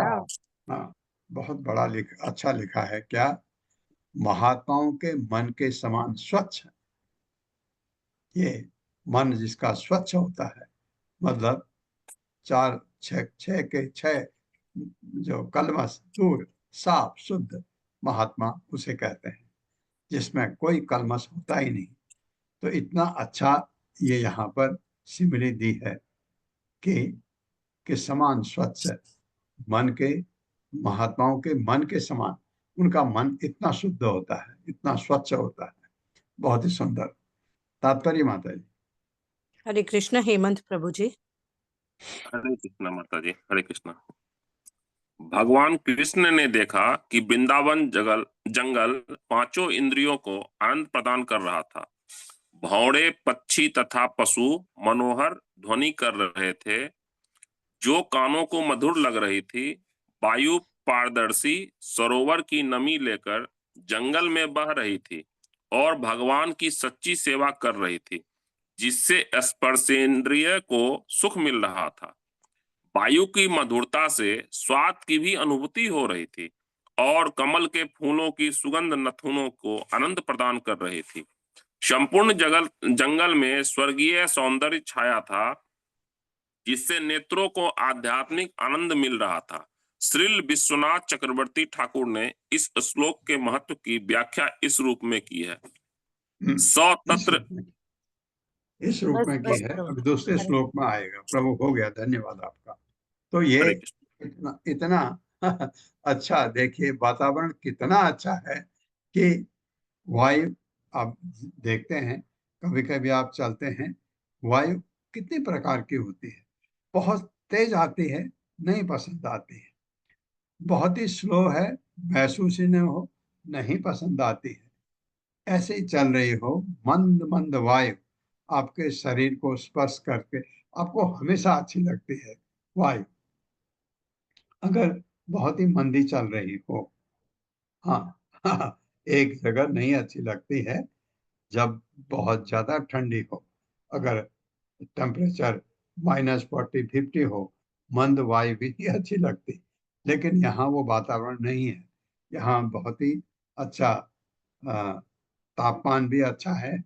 हाँ, बहुत बड़ा अच्छा लिखा है क्या, महात्माओं के मन के समान स्वच्छ। ये मन जिसका स्वच्छ होता है, मतलब 4 6 के 6 जो कलमश दूर, साफ शुद्ध महात्मा उसे कहते हैं, जिसमें कोई कलमश होता ही नहीं। तो इतना अच्छा ये यहाँ पर सिमरी दी है कि समान स्वच्छ मन के, महात्माओं के मन के समान उनका मन इतना शुद्ध होता है, इतना स्वच्छ होता है। बहुत ही सुंदर तात्पर्य माता जी। हरे कृष्ण हेमंत प्रभु जी। हरे कृष्णा माता जी, हरे कृष्णा। भगवान कृष्ण ने देखा कि वृंदावन जंगल पांचों इंद्रियों को आनंद प्रदान कर रहा था। भौरे, पक्षी तथा पशु मनोहर ध्वनि कर रहे थे, जो कानों को मधुर लग रही थी। वायु पारदर्शी सरोवर की नमी लेकर जंगल में बह रही थी और भगवान की सच्ची सेवा कर रही थी, जिससे स्पर्शेंद्रिय को सुख मिल रहा था। वायु की मधुरता से स्वाद की भी अनुभूति हो रही थी और कमल के फूलों की सुगंध नथुनों को आनंद प्रदान कर रही थी। संपूर्ण जंगल में स्वर्गीय सौंदर्य छाया था, जिससे नेत्रों को आध्यात्मिक आनंद मिल रहा था। श्रील विश्वनाथ चक्रवर्ती ठाकुर ने इस श्लोक के महत्व की व्याख्या इस रूप में की है। इस रूप में की है, अब दूसरे श्लोक में आएगा। प्रभु हो गया, धन्यवाद आपका। तो ये इतना अच्छा, देखिए वातावरण कितना अच्छा है कि वायु, आप देखते हैं कभी कभी आप चलते हैं, वायु कितनी प्रकार की होती है। बहुत तेज आती है, नहीं पसंद आती है। बहुत ही स्लो है, महसूस ही नहीं हो, नहीं पसंद आती है। ऐसे ही चल रही हो मंद मंद वायु, आपके शरीर को स्पर्श करके आपको हमेशा अच्छी लगती है वायु। अगर बहुत ही मंदी चल रही हो, हाँ एक जगह नहीं अच्छी लगती है, जब बहुत ज्यादा ठंडी हो, अगर टेम्परेचर -40 50 हो, मंद वायु भी अच्छी लगती। लेकिन यहाँ वो वातावरण नहीं है। यहाँ बहुत ही अच्छा तापमान भी अच्छा है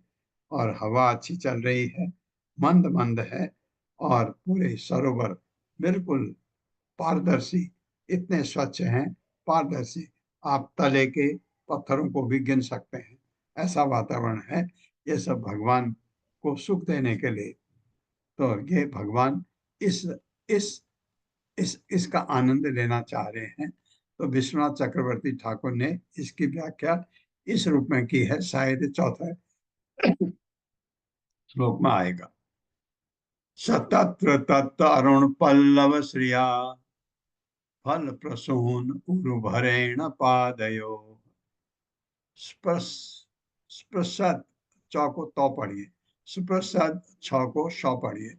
और हवा अच्छी चल रही है, मंद मंद है, और पूरे सरोवर बिल्कुल पारदर्शी, इतने स्वच्छ हैं, पारदर्शी, आप तले के पत्थरों को भी गिन सकते हैं, ऐसा वातावरण है। ये सब भगवान को सुख देने के लिए। तो ये भगवान इस इस इसका आनंद लेना चाह रहे हैं। तो विश्वनाथ चक्रवर्ती ठाकुर ने इसकी व्याख्या इस रूप में की है, शायद चौथा श्लोक में आएगा। सतत्र तत्त अरुण पल्लव श्रिया फल प्रसून उरुभरेण पादयो स्पृशत चौको तो पढ़िए, सुप्रसाद छ को शौ पढ़िए।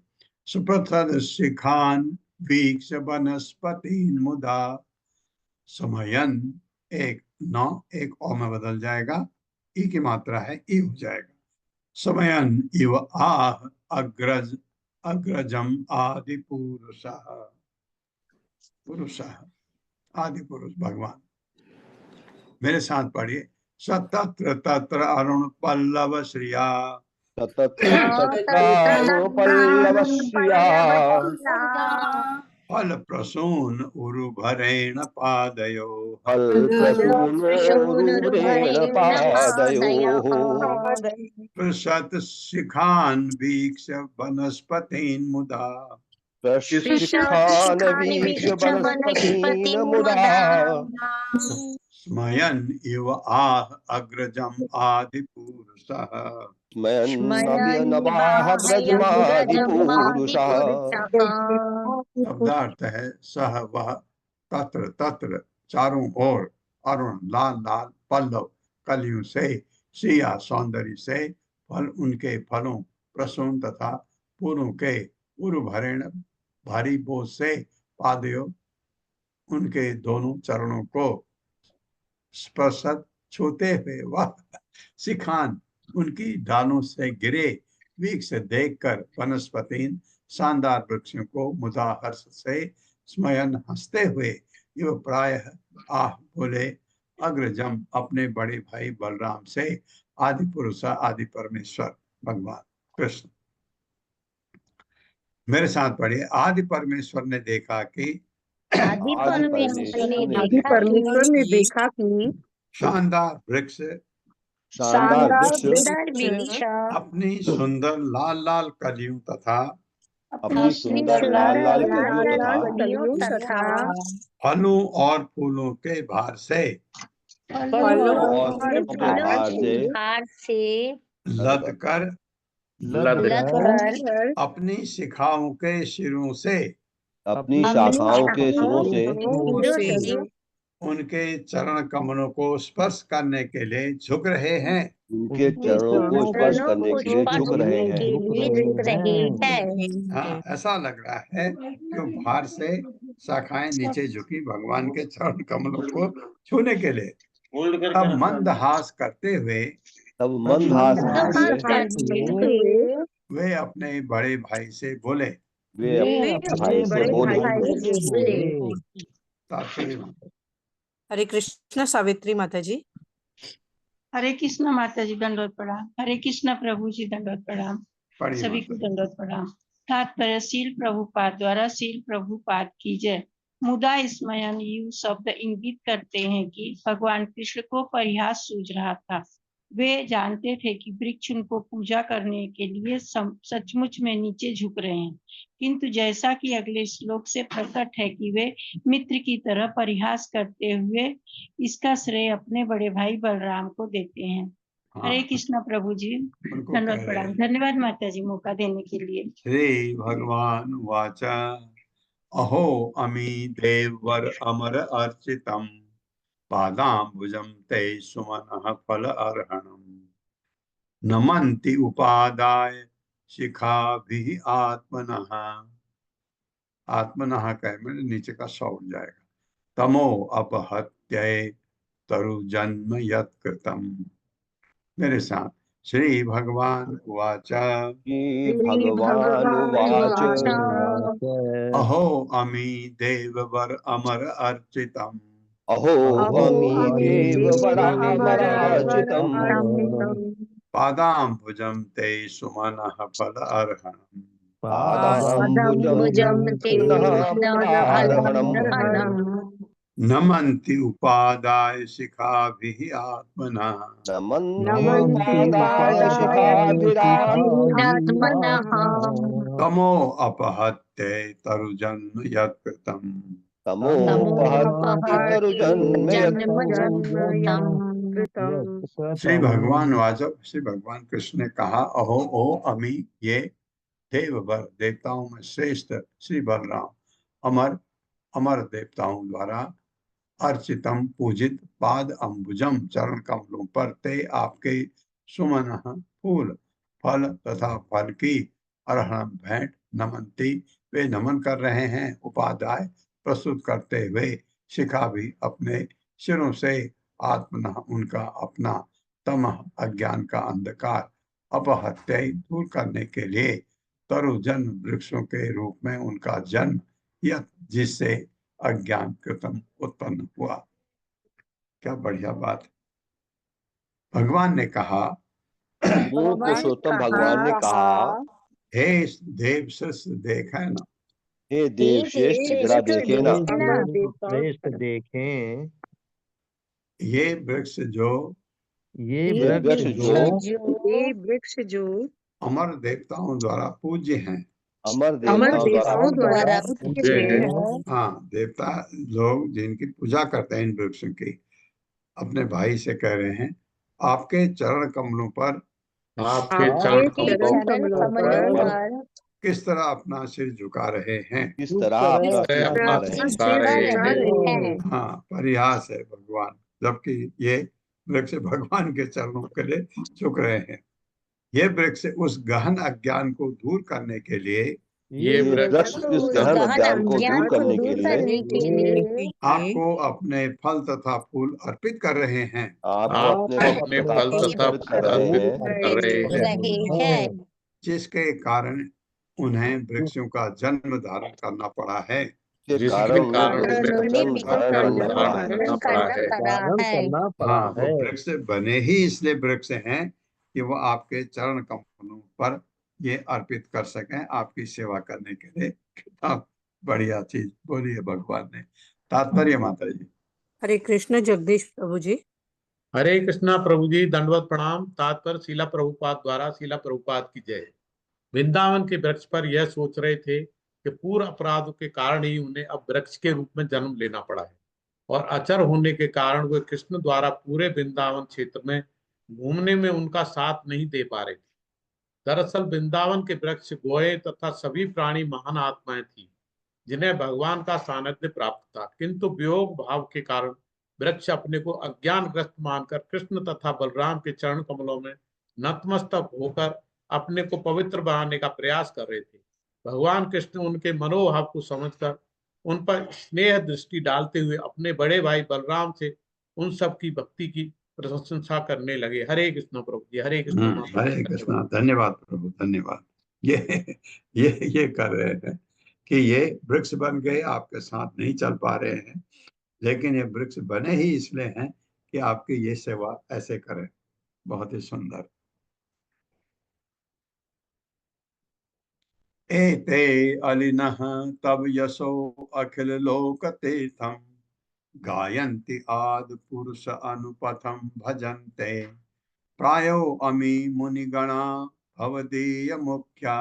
सुप्रसाद शिखान वीक्ष वनस्पतीन मुदा समयन, एक नौ एक ओ में बदल जाएगा, ई की मात्रा है ई हो जाएगा। समयन इव आह अग्रज अग्रजम आदि पुरुषः आदि पुरुष भगवान। मेरे साथ पढ़िए। सतत्र तत्र अरुण पल्लव श्रिया पल्लवश्रिया फल प्रसून उरुभरेण पादयो फल प्रसूनोरुभरेण पादयोः प्रसत शिखान वीक्ष वनस्पतीन मुदा प्रशिक्षान वीक्ष वनस्पतीन मुदा स्मयन इव आह अग्रजम आदि पुरुषः नवाहग्रजमादिपुरुषः। शब्दार्थ है सह वह, तत्र तत्र चारों ओर, अरुण लाल लाल, पल्लव कलियों से, सिया सौंदर्य से, फल उनके फलों, प्रसून तथा पूर्व के, उर्भरेण भारी बोझ से, पादयो उनके दोनों चरणों को, स्पर्शत छूते हुए, वह शिखान उनकी डालों से गिरे, वीक्ष देखकर, वनस्पतीन शानदार वृक्षों को, मुदा हर्ष से, स्मयन हंसते हुए, ये प्रायः आह बोले, अग्रजम अपने बड़े भाई बलराम से, आदि पुरुष आदि परमेश्वर भगवान कृष्ण। मेरे साथ पढ़िए। आदि परमेश्वर ने देखा कि आदि परमेश्वर ने देखा कि शानदार वृक्ष शानदार वृक्ष वृक्ष अपनी सुंदर लाल लाल कलियों तथा अपनी सुंदर लाल लाल कलियों तथा तथा फलों और फूलों के भार से फलों और फूलों के भार से लद कर अपनी शिखाओं के शिरों से, अपनी शाखाओं के सिरों से उनके चरण कमलों को स्पर्श करने के लिए झुक रहे हैं। उनके चरणों को स्पर्श करने के लिए झुक रहे हैं। हाँ, ऐसा लग रहा है कि भार से शाखाएं नीचे झुकी भगवान के चरण कमलों को छूने के लिए। तब मंदहास करते हुए वे अपने बड़े भाई से बोले। हरे कृष्ण सावित्री माता जी। हरे कृष्ण माता जी, दंडवत प्रणाम। हरे कृष्ण प्रभु जी, दंडवत प्रणाम। सभी को दंडवत प्रणाम। तात्पर्य शील प्रभुपाद द्वारा शील प्रभुपाद की जय। मुदा स्मयन यू शब्द इंगित करते हैं कि भगवान कृष्ण को परिहास सूझ रहा था। वे जानते थे कि वृक्ष उनको पूजा करने के लिए सचमुच में नीचे झुक रहे हैं, किंतु जैसा कि अगले श्लोक से प्रकट है कि वे मित्र की तरह परिहास करते हुए इसका श्रेय अपने बड़े भाई बलराम को देते हैं। हरे कृष्ण प्रभु जी, धन्यवाद प्रणाम। धन्यवाद माता जी मौका देने के लिए। श्री भगवान वाचा अहो अमी देववर अमर अर्चितम पादाम्बुजं ते सुमनः फल अर्हणम् नमन्ति उपादाय शिखाभिः आत्मनः। आत्मनः कहे मेरे नीचे का सौ उठ जाएगा। तमो अपहत्य तरु जन्म यत्कृतम्। मेरे साथ श्री भगवान उवाच भगवानुवाच अहो अमी देववर अमर अर्चितम् अहो अमी देववरामरार्चितम् पादाम्बुजं ते सुमनः फल अर्हणम् पादाम्बुजं ते फलार्हणम् नमन्ति उपादाय शिखाभिः आत्मनः तमो अपहत्य तरुजन्म यत्कृतम् श्री भगवान वाचक श्री भगवान कृष्ण ने कहा अहो ओ अमी ये देववर देवताओं में श्रेष्ठ श्री बलराम अमर अमर देवताओं द्वारा अर्चितम पूजित पाद अंबुजम चरण कमलों पर ते आपके सुमन फूल फल तथा फल की अर्हण भेंट नमंती वे नमन कर रहे हैं उपाध्याय प्रस्तुत करते हुए शिखा भी अपने सिरों से आत्मना उनका अपना तमह अज्ञान का अंधकार अपहत्य दूर करने के लिए तरुजन वृक्षों के रूप में उनका जन्म यह जिससे अज्ञान कृतम उत्पन्न हुआ। क्या बढ़िया बात। भगवान ने कहा पुरुषोत्तम भगवान ने कहा हे देव श्रेष्ठ देखा है ना, हे देव श्रेष्ठ जरा देखे ना, श्रेष्ठ देखें ये वृक्ष जो अमर देवताओं द्वारा पूज्य हैं, अमर देवताओं द्वारा पूज्य हैं। हाँ, देवता लोग जिनकी पूजा करते हैं इन वृक्षों की, अपने भाई से कह रहे हैं आपके चरण कमलों पर किस तरह अपना सिर झुका रहे हैं, किस तरह अपना सिर झुका रहे हैं। हाँ, परिहास है भगवान, जबकि ये वृक्ष भगवान के चरणों के लिए झुक रहे हैं। ये वृक्ष उस गहन अज्ञान को दूर करने के लिए, ये वृक्ष इस गहन अज्ञान को दूर करने के लिए आपको अपने फल तथा फूल अर्पित कर रहे हैं। आप अपने फल तथा फूल अर्पित कर रहे हैं, जिसके कारण उन्हें वृक्षों का जन्म धारण करना पड़ा है। वृक्ष बने ही इसलिए वृक्ष हैं कि वो आपके चरण कमलों पर ये अर्पित कर सकें, आपकी सेवा करने के लिए। कितना बढ़िया चीज बोली है भगवान ने। तात्पर्य माता जी। हरे कृष्ण जगदीश प्रभु जी। हरे कृष्णा प्रभु जी, दंडवत प्रणाम। तात्पर्य शीला प्रभुपाद द्वारा शीला प्रभुपाद की जय। वृंदावन के वृक्ष पर यह सोच रहे थे कि पूर्व अपराध के कारण ही उन्हें अब वृक्ष के रूप में जन्म लेना पड़ा है और अचर होने के कारण वे कृष्ण द्वारा पूरे वृंदावन क्षेत्र में घूमने में उनका साथ नहीं दे पा रहे थे। दरअसल वृंदावन के वृक्ष गोए तथा सभी प्राणी महान आत्माएं थी जिन्हें भगवान का सानिध्य प्राप्त था, किंतु वियोग भाव के कारण वृक्ष अपने को अज्ञानग्रस्त मानकर कृष्ण तथा बलराम के चरण कमलों में नतमस्तक होकर अपने को पवित्र बनाने का प्रयास कर रहे थे। भगवान कृष्ण उनके मनोभाव को समझकर उन पर स्नेह दृष्टि डालते हुए अपने बड़े भाई बलराम से उन सब की भक्ति की प्रशंसा करने लगे। हरे कृष्ण प्रभु जी। हरे कृष्ण। हरे कृष्ण। धन्यवाद प्रभु, धन्यवाद। ये कर रहे हैं कि ये वृक्ष बन गए, आपके साथ नहीं चल पा रहे हैं, लेकिन ये वृक्ष बने ही इसलिए हैं कि आपकी ये सेवा ऐसे करें। बहुत ही सुंदर। एते अलिनः तब यशो अखिल लोक तीर्थम गायन्ति आदि पुरुष अनुपथम भजन्ते प्रायो अमी मुनिगणा भवदीय मुख्या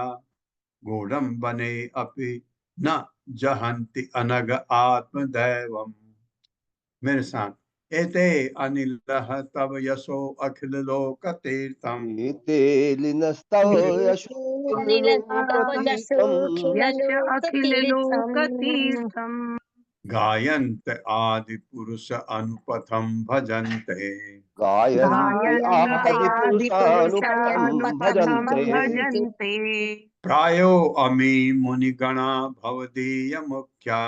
गूढ़ं बने अपि न जहन्ति अनग आत्मदैवम्। मेरे साथ। एते अनिलः तव यशो अखिल लोक तीर्थम गायन्त आदि पुरुष अनुपथम भजन्ते प्रायो अमी मुनिगणा भवदीय मुख्या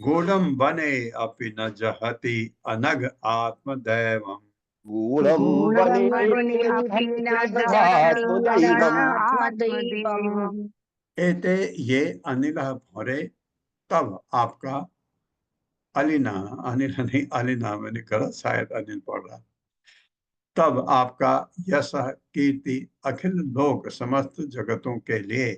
गूढ़म बने अपि न जहति अनग आत्मदैवम। गूढ़ं गूढ़ं बने बने अपि न जहति आत्मदैवम्। आत्मदैवम्। एते ये अनिल भोरे तब आपका अलिना, अनिल नहीं अलिना मैंने कहा, शायद अनिल पढ़ रहा। तब आपका यश कीर्ति अखिल लोक समस्त जगतों के लिए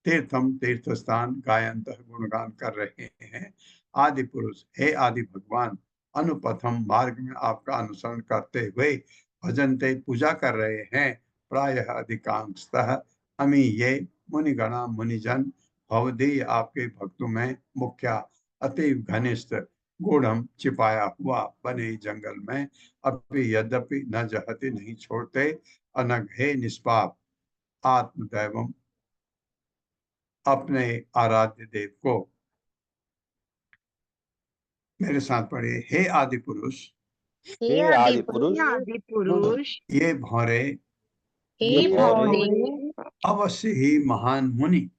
तीर्थम तीर्थ स्थान गायंत गुणगान कर रहे हैं। आदि पुरुष, हे आदि भगवान, अनुपथम मार्ग में आपका अनुसरण करते हुए भजनते पूजा कर रहे हैं। प्रायः अधिकांशतः अमी ये मुनिगणा मुनिजन भवदीय आपके भक्तों में मुख्य अति घनिष्ठ गूढ़म छिपाया हुआ बने जंगल में अपि यद्यपि न जहति नहीं छोड़ते अनग हे निष्पाप आत्मदैवम अपने आराध्य देव को। मेरे साथ पढ़िए, हे आदि पुरुष, हे आदि पुरुष, आदि पुरुष, ये भौरे, हे भौरे, अवश्य ही महान मुनि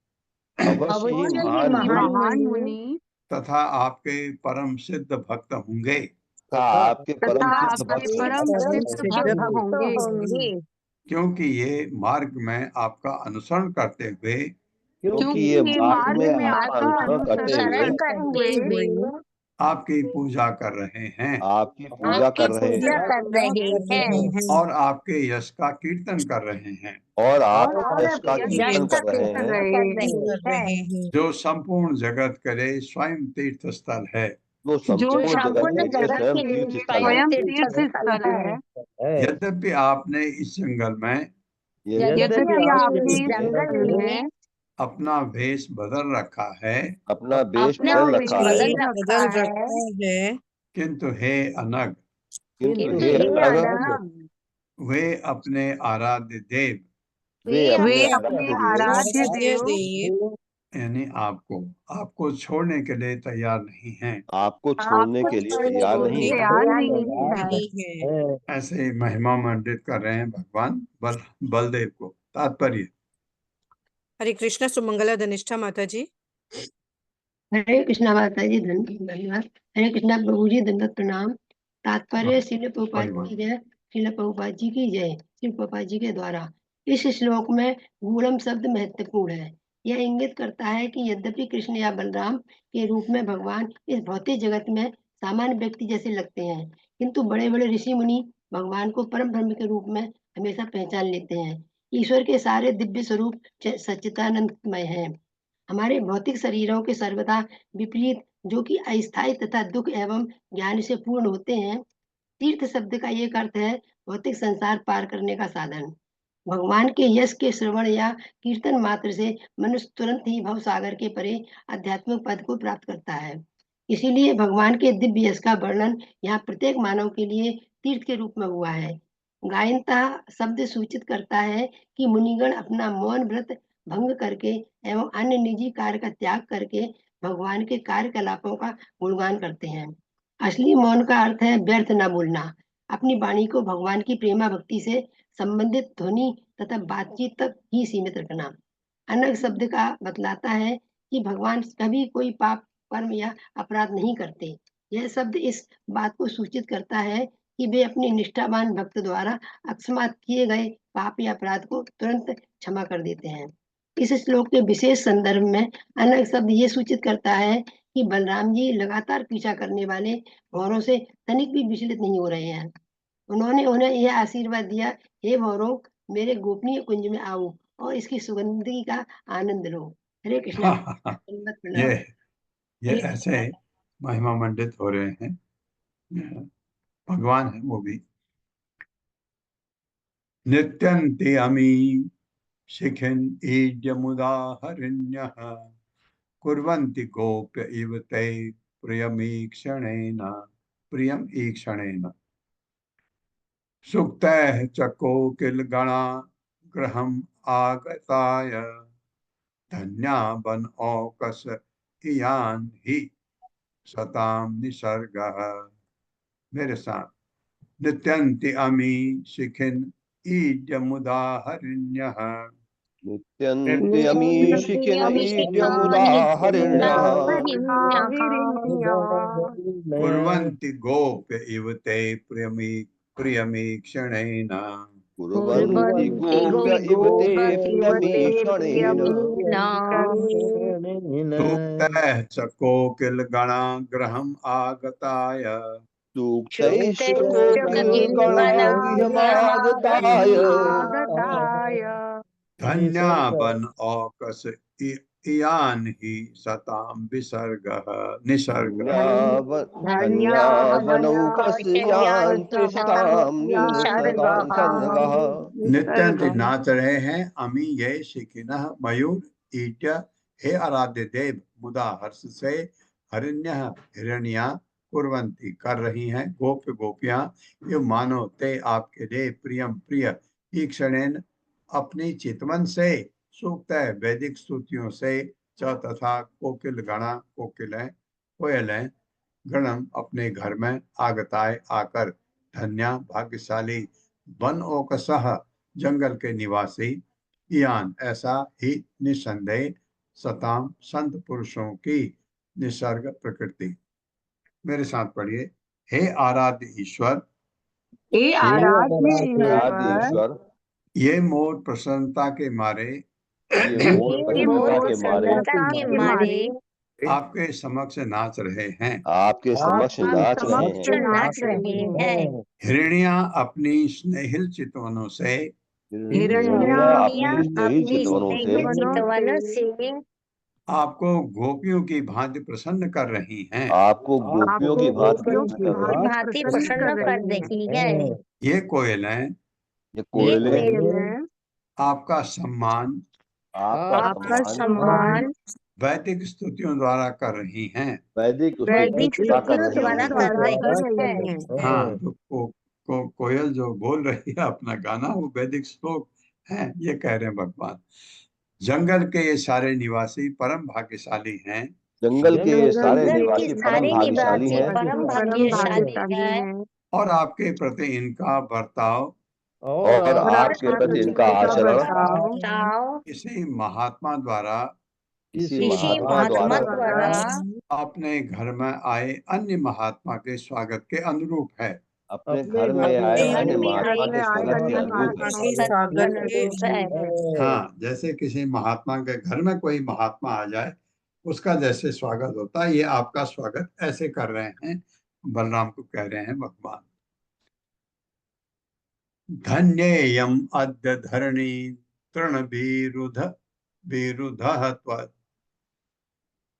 अवश्य ही अवश्य ही महान महान मुनि मुनि तथा आपके परम सिद्ध भक्त होंगे। का आपके तथा परम सिद्ध आपके भक्त परम होंगे। सिद्ध भक्त होंगे। क्योंकि ये मार्ग में आपका अनुसरण करते हुए, क्योंकि ये मार्ग में आपका अनुसरण करते हुए आपकी पूजा कर रहे हैं आपकी पूजा कर रहे हैं और आपके यश का कीर्तन कर रहे हैं, और आप यश का कीर्तन कर रहे हैं, जो संपूर्ण जगत करे स्वयं तीर्थ स्थल है। जो संपूर्ण जगत के लिए स्वयं तीर्थ स्थल स्वयं है। तीर्थ स्थल है। यद्यपि आपने इस जंगल में यद्यपि आपने इस जंगल में अपना वेश बदल रखा है, अपना वेश अपना बदल वेश रखा है, बदल रखा है, किंतु हे अनग, किंतु हे अनग, वे अपने आराध्य देव वे वे अपने अपने आराध्य आराध्य देव देव यानी आपको छोड़ने के लिए तैयार नहीं हैं। आपको छोड़ने के लिए तैयार नहीं है। तैयार नहीं है। ऐसे महिमा मंडित कर रहे हैं भगवान बलदेव को। तात्पर्य, हरे कृष्णा सुमंगला धनिष्ठा माता जी। हरे कृष्णा माता जी धन्यवाद। हरे कृष्णा प्रभु जी दंडवत प्रणाम। तात्पर्य श्रील प्रभुपाद की जय, श्रील प्रभुपाद जी की जय। श्री प्रभुपाद जी के द्वारा इस श्लोक में गूढ़म शब्द महत्वपूर्ण है। यह इंगित करता है कि यद्यपि कृष्ण या बलराम के रूप में भगवान इस भौतिक जगत में सामान्य व्यक्ति जैसे लगते हैं, किंतु बड़े बड़े ऋषि मुनि भगवान को परम ब्रह्म के रूप में हमेशा पहचान लेते हैं। ईश्वर के सारे दिव्य स्वरूप सच्चिदानंदमय है। हमारे भौतिक शरीरों के सर्वदा विपरीत, जो कि अस्थायी तथा दुख एवं ज्ञान से पूर्ण होते हैं। तीर्थ शब्द का एक अर्थ है भौतिक संसार पार करने का साधन। भगवान के यश के श्रवण या कीर्तन मात्र से मनुष्य तुरंत ही भव सागर के परे आध्यात्मिक पद को प्राप्त करता है। इसीलिए भगवान के दिव्य यश का वर्णन यहाँ प्रत्येक मानव के लिए तीर्थ के रूप में हुआ है। गायनता शब्द सूचित करता है कि मुनिगण अपना मौन व्रत भंग करके एवं अन्य निजी कार्य का त्याग करके भगवान के कार्यकलापों का गुणगान करते हैं। असली मौन का अर्थ है व्यर्थ न बोलना, अपनी वाणी को भगवान की प्रेमा भक्ति से संबंधित ध्वनि तथा बातचीत तक ही सीमित रखना। अनग शब्द का बतलाता है कि भगवान कभी कोई पाप कर्म या अपराध नहीं करते। यह शब्द इस बात को सूचित करता है कि वे अपने निष्ठावान भक्त द्वारा अकस्मात किए गए पाप या अपराध को तुरंत क्षमा कर देते हैं। इस श्लोक के विशेष संदर्भ में अनग शब्द ये सूचित करता है कि बलराम जी लगातार पीछा करने वाले भौरों से तनिक भी विचलित नहीं हो रहे हैं। उन्होंने उन्हें यह आशीर्वाद दिया, हे भौरों, मेरे गोपनीय कुंज में आओ और इसकी सुगंधी का आनंद लो। हरे कृष्णा। ये ऐसे महिमा मंडित हो रहे हैं, भगवान है वो भी। नित्यन्ते अमी शिखिन ईड्यमुदाहरिण्यः कुर्वन्ति गोप्य इव ते प्रियम ईक्षणेन सुक्तः च कोकिलगणा गृहम् आगताय धन्या वन औकस इयान ही सताम निसर्गः। मेरे साथ, नित्यन्ति अमी शिखिन ईड्यमुदाहरिण्यः नित्यन्त्यमीशिखिन ईड्यमुदा हरिण्यः कुर्वन्ति गोप्य इव ते प्रियमीक्षणेन कुर्वन्ति गोप्य इव ते प्रियमीक्षणेन सूक्तः च कोकिलगणा गृहम् आगताय सूक्तैश्च कोकिलगणा गृहमागताय धन्या वन औकस इयान ही सतां विसर्गः निसर्गः नित्यंत नाच रहे हैं अमी ये शिखिनः मयूर ईट्य हे आराध्य देव मुदा हर्ष से हरिण्य हिरण्या कुर्वंती कर रही हैं गोप्य गोपियां ये मानो ते आपके लिए प्रियम प्रिय ईक्षणेन अपनी चितवन से सूक्त है वैदिक स्तुतियों से च तथा कोकिल गणा कोकिलें कोयलें गणम अपने घर में आगताए आकर धन्या भाग्यशाली वन ओकसह जंगल के निवासी इयान ऐसा ही निसंदेह सताम संत पुरुषों की निसर्ग प्रकृति। मेरे साथ पढ़िए। हे आराध्य ईश्वर, हे आराध्य ईश्वर, ये मोर प्रसन्नता के मारे आपके समक्ष नाच रहे हैं। आपके समक्ष नाच रहे हैं। हिरण्या अपनी स्नेहिल चितवनों से आपको गोपियों की भांति प्रसन्न कर रही हैं। आपको गोपियों की भांति प्रसन्न कर रही है। ये कोयलें आपका सम्मान वैदिक स्तुतियों द्वारा कर रही हैं। वैदिक स्तुतियों द्वारा कर रही हैं। हाँ, तो कोयल जो बोल रही है अपना गाना वो वैदिक श्लोक है, ये कह रहे हैं भगवान। जंगल के ये सारे निवासी परम भाग्यशाली हैं। जंगल के सारे निवासी परम भाग्यशाली हैं। और आपके प्रति इनका बर्ताव और आपके प्रति इनका आचरण किसी महात्मा द्वारा अपने घर में आए अन्य महात्मा के स्वागत के अनुरूप है। अपने घर में आए अन्य महात्मा के स्वागत के अनुरूप है। हाँ, जैसे किसी महात्मा के घर में कोई महात्मा आ जाए उसका जैसे स्वागत होता है, ये आपका स्वागत ऐसे कर रहे हैं। बलराम को कह रहे हैं भगवान। धन्येयम् अद्य धरणी तृणभिरुधः त्वत्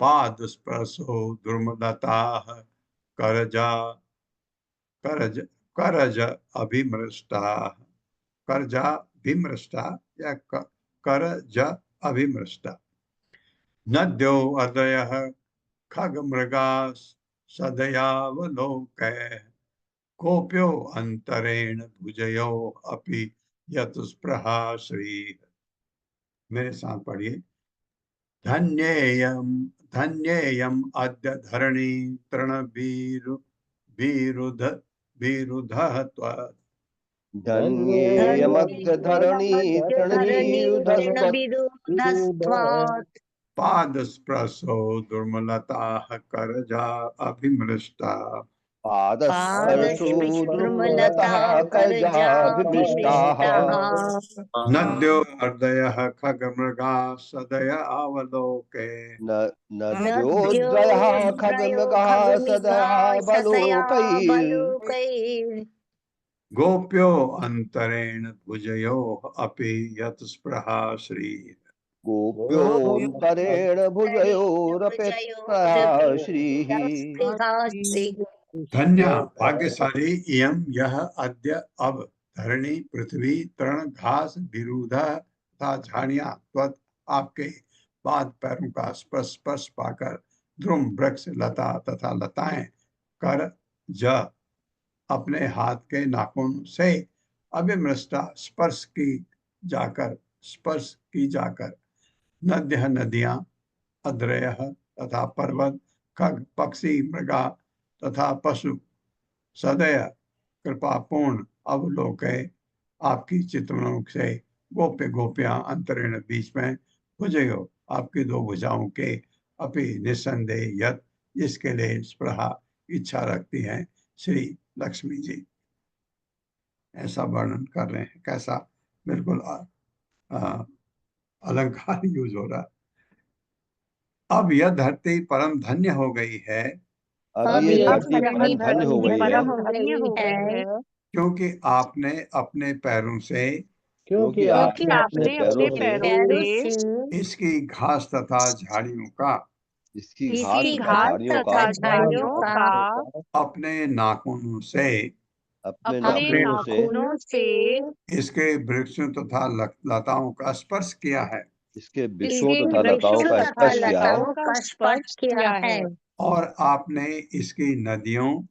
पादस्पर्शो दुर्मलताः करज अभिमृष्टा नद्यो अदयः खगमृगा सदयावलोकैः कोप्यो अंतरेण भुजयो अपि यतुस्पृहा श्रीः। मेरे साथ पढ़िए। धन्येयम् अद्य धरणी तृणभिरुधः त्वत् धन्येयमद्य धरणी तृणभिरुधस्त्वत् पादस्पर्शो दुर्मलताः करजा अभिमृष्टा नद्यो अर्दयः खगमृगा सदय अवलोके गोप्यो अंतरेण भुजयो अपि यतुस्पृहा श्रीः। गोप्योऽन्तरेण भुजयोरपि श्रीः। धन्य भाग्यशाली इयं यह अद्य अब धरणी पृथ्वी तृण घास विरुद्ध तथा झाड़ियां त्वत् आपके पाद पैरों का स्पर्श पाकर ध्रुम वृक्ष लता तथा लताएं कर ज अपने हाथ के नाखून से अभिमृष्टा स्पर्श की जाकर नद्य नदियां अद्रय तथा पर्वत खग पक्षी मृगा तथा पशु सदय कृपापूर्ण अवलोके आपकी चितवनों से गोप्य गोप्या अंतरेण बीच में भुजयो, आपकी दो भुजाओं के अपि निस्संदेह यत, जिसके लिए स्पृहा इच्छा रखती हैं श्री लक्ष्मी जी। ऐसा वर्णन कर रहे हैं, कैसा बिल्कुल अलंकार यूज हो रहा है। अब यह धरती परम धन्य हो गई है, अब ये धरती परम धन्य हो गई है, क्योंकि आपने अपने पैरों से क्योंकि आपने अपने पैरों से इसकी घास तथा झाड़ियों का इसकी घास तथा झाड़ियों का अपने नाखूनों से अपने नाखूनों से इसके वृक्षों तथा लताओं का स्पर्श किया है, इसके वृक्षों तथा लताओं का स्पर्श किया है, और आपने इसकी नदियों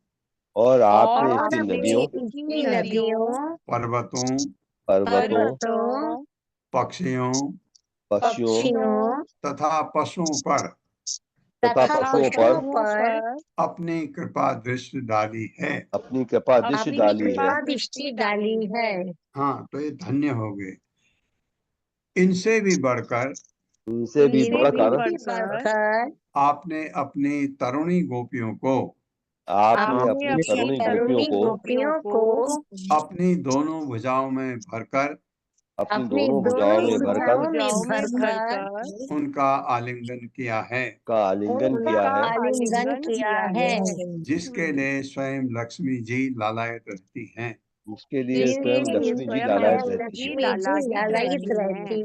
और आपने इसकी नदियों पर्वतों पक्षियों तथा पशुओं पर अपनी कृपा दृष्टि डाली है, अपनी कृपा दृष्टि डाली है। हाँ, तो ये धन्य हो गए। इनसे भी बढ़कर आपने अपनी तरुणी गोपियों को अपनी दोनों भुजाओं में भरकर उनका आलिंगन किया है, जिसके लिए स्वयं लक्ष्मी जी लालायित रहती हैं। जिसके लिए स्वयं लक्ष्मी जी लालायित रहती है।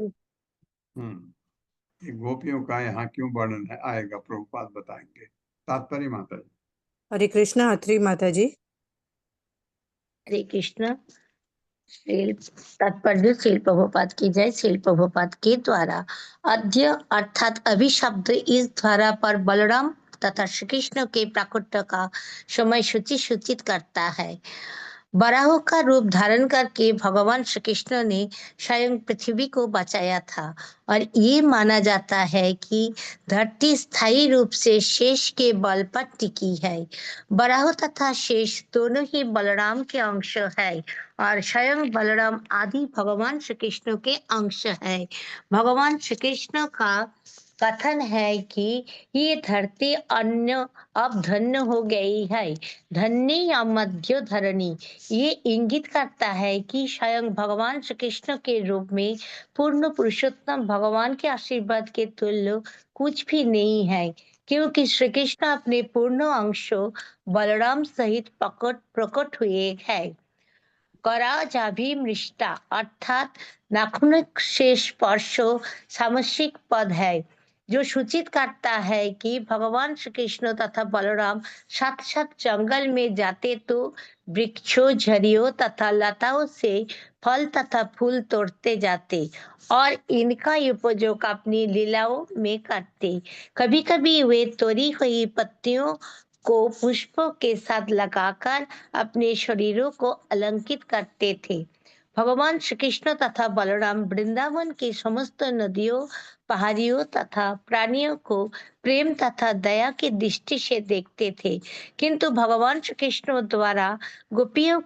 ये गोपियों का यहाँ क्यों वर्णन है आएगा, प्रभुपाद बताएंगे। तात्पर्य माता जी। हरे कृष्णा। अत्री माता जी। हरे कृष्ण। तात्पर्य श्रील प्रभुपाद की जय। श्रील प्रभुपाद के द्वारा अद्य अर्थात अभी शब्द इस द्वारा पर बलराम तथा श्री कृष्ण के प्राकट्य का समय सूचित करता है। वराह का रूप धारण करके भगवान श्री कृष्ण ने स्वयं पृथ्वी को बचाया था, और ये माना जाता है कि धरती स्थायी रूप से शेष के बल पर टिकी है। वराह तथा शेष दोनों ही बलराम के अंश है, और स्वयं बलराम आदि भगवान श्री कृष्ण के अंश है। भगवान श्री कृष्ण का कथन है कि ये धरती अन्य अब धन्य हो गई है, धन्य या मध्य धरणी। ये इंगित करता है कि स्वयं भगवान श्री कृष्ण के रूप में पूर्ण पुरुषोत्तम भगवान के आशीर्वाद के तुल्य कुछ भी नहीं है, क्योंकि श्री कृष्ण अपने पूर्ण अंशों बलराम सहित प्रकट हुए हैं। कराजाभिमृष्टा अर्थात नाखून से स्पर्श सामसिक पद है, जो सूचित करता है कि भगवान श्री कृष्ण तथा बलराम साथ साथ जंगल में जाते तो वृक्षों, झड़ियों तथा लताओं से फल तथा फूल तोड़ते जाते और इनका उपयोग अपनी लीलाओं में करते। कभी कभी वे तोड़ी हुई पत्तियों को पुष्पों के साथ लगाकर अपने शरीरों को अलंकित करते थे। भगवान श्री कृष्ण तथा बलराम वृंदावन की समस्त नदियों, पहाड़ियों तथा प्राणियों को प्रेम तथा दया की दृष्टि से देखते थे, किंतु भगवान श्री कृष्ण द्वारा गोपियों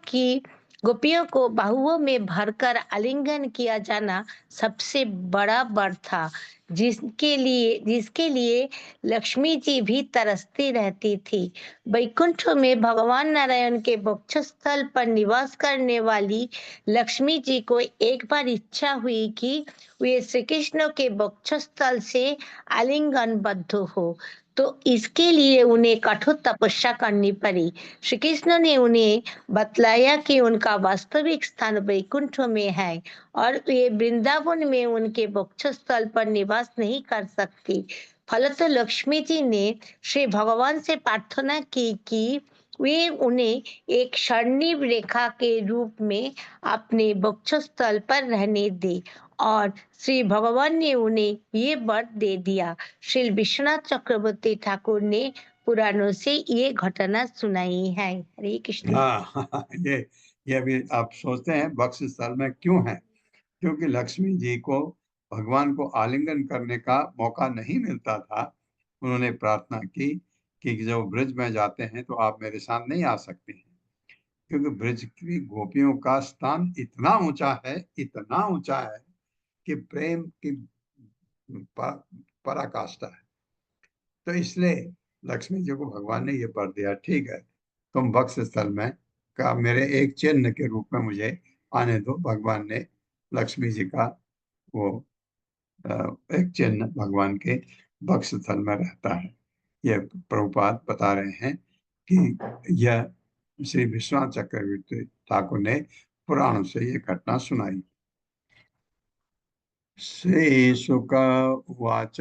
को बाहुओं में भरकर आलिंगन किया जाना सबसे बड़ा वर था, जिसके लिए लक्ष्मी जी भी तरसती रहती थी। वैकुंठ में भगवान नारायण के वक्षस्थल पर निवास करने वाली लक्ष्मी जी को एक बार इच्छा हुई कि वे श्री कृष्ण के वक्षस्थल से आलिंगनबद्ध हो, तो इसके लिए उन्हें कठोर तपस्या करनी पड़ी। श्री कृष्ण ने उन्हें बतलाया कि उनका वास्तविक स्थान वैकुंठ में है और वे वृंदावन में उनके वक्षस्थल पर निवास नहीं कर सकती। फलतः लक्ष्मी जी ने श्री भगवान से प्रार्थना की कि वे उन्हें एक स्वर्णिम रेखा के रूप में अपने वक्षस्थल पर रहने दे, और श्री भगवान ने उन्हें ये वर दे दिया। श्री विश्वनाथ चक्रवर्ती ठाकुर ने पुराणों से ये घटना सुनाई है। हरे कृष्ण। हाँ, ये भी आप सोचते हैं वक्ष स्थल में क्यों है, क्योंकि लक्ष्मी जी को भगवान को आलिंगन करने का मौका नहीं मिलता था। उन्होंने प्रार्थना की कि जब ब्रज में जाते हैं तो आप मेरे साथ नहीं आ सकते हैं, क्योंकि ब्रज की गोपियों का स्थान इतना ऊंचा है कि प्रेम की पराकाष्ठा है। तो इसलिए लक्ष्मी जी को भगवान ने ये वर दिया, ठीक है तुम वक्ष स्थल में का मेरे एक चिन्ह के रूप में मुझे आने दो। भगवान ने लक्ष्मी जी का वो एक चिन्ह भगवान के वक्ष स्थल में रहता है। ये प्रभुपाद बता रहे हैं कि यह श्री विश्वनाथ चक्रवर्ती ठाकुर ने पुराणों से ये घटना सुनाई। श्री शुक उवाच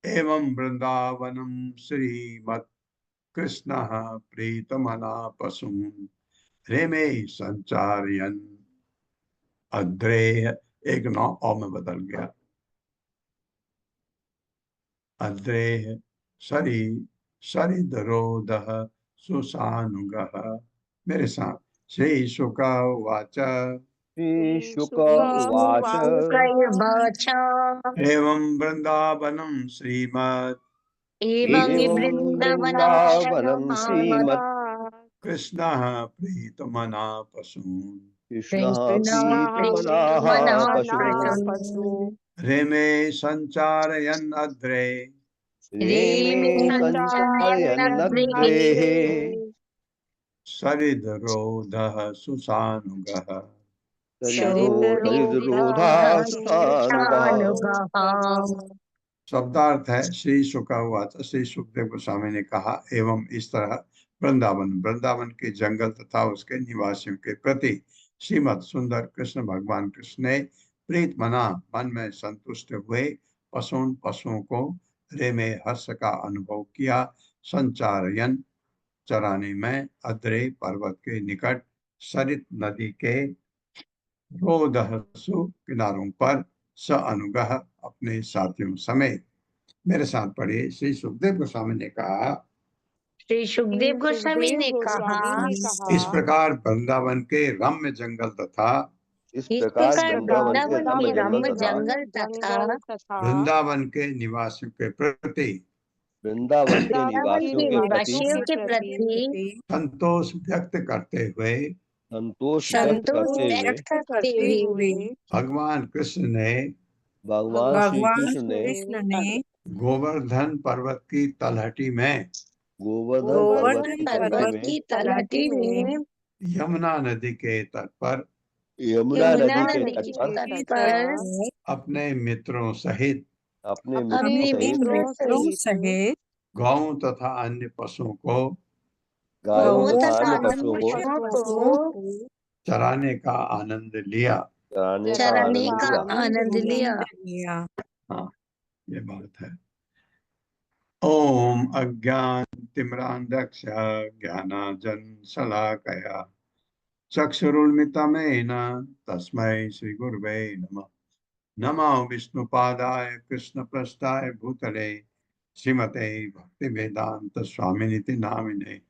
एवं वृंदावनम श्रीमत् कृष्ण प्रीतमना पशून् रेमे संचारयन् अद्रेह, एक नौ में बदल गया, अद्रेह सरी सरिदरोदः सुसानुगः। मेरे साथ श्री शुक उवाच श्री शुक उवाच एवं वृंदावनम श्रीमत् एवं वृंदावनं श्रीमत् कृष्ण प्रीतमना पशून् कृष्णः प्रीतमनाः पशून् रेमे संचारयन् अद्रे रेमे संचारयन्नग्रेः सरिदरोदः सुसानुगः। सरिदरोधाः सुसानुगः। शब्दार्थ है श्री शुक हुआ, श्री सुखदेव गोस्वामी ने कहा एवं इस तरह वृंदावन के जंगल तथा उसके निवासियों के प्रति श्रीमद सुंदर कृष्ण भगवान कृष्ण ने प्रीत मना मन में संतुष्ट हुए पशुओं को रे में हर्ष का अनुभव किया, संचारयन चराने में अद्रे पर्वत के निकट सरित नदी के रोदहसु किनारों पर स अनुगह अपने साथियों समेत। मेरे साथ पढ़िए। श्री सुखदेव गोस्वामी ने कहा, श्री सुखदेव गोस्वामी ने कहा, इस प्रकार वृंदावन के रम्य जंगल तथा इस प्रकार वृंदावन के रम्य जंगल तथा वृंदावन के निवासियों के प्रति वृंदावन के निवासियों के प्रति संतोष व्यक्त करते हुए भगवान कृष्ण ने गोवर्धन पर्वत की तलहटी में यमुना नदी के तट पर अपने मित्रों सहित गौं तथा अन्य पशुओं को चराने का आनंद लिया। हाँ, ये बात है। ओम अज्ञानतिमिरान्धस्य ज्ञानांजन शलाकया चक्षुरुन्मिलितमेन तस्मै श्री गुरवे नमः। नमो विष्णुपादाय कृष्णप्रस्थाय भूतले श्रीमते भक्तिवेदांत स्वामिनिति नामिने।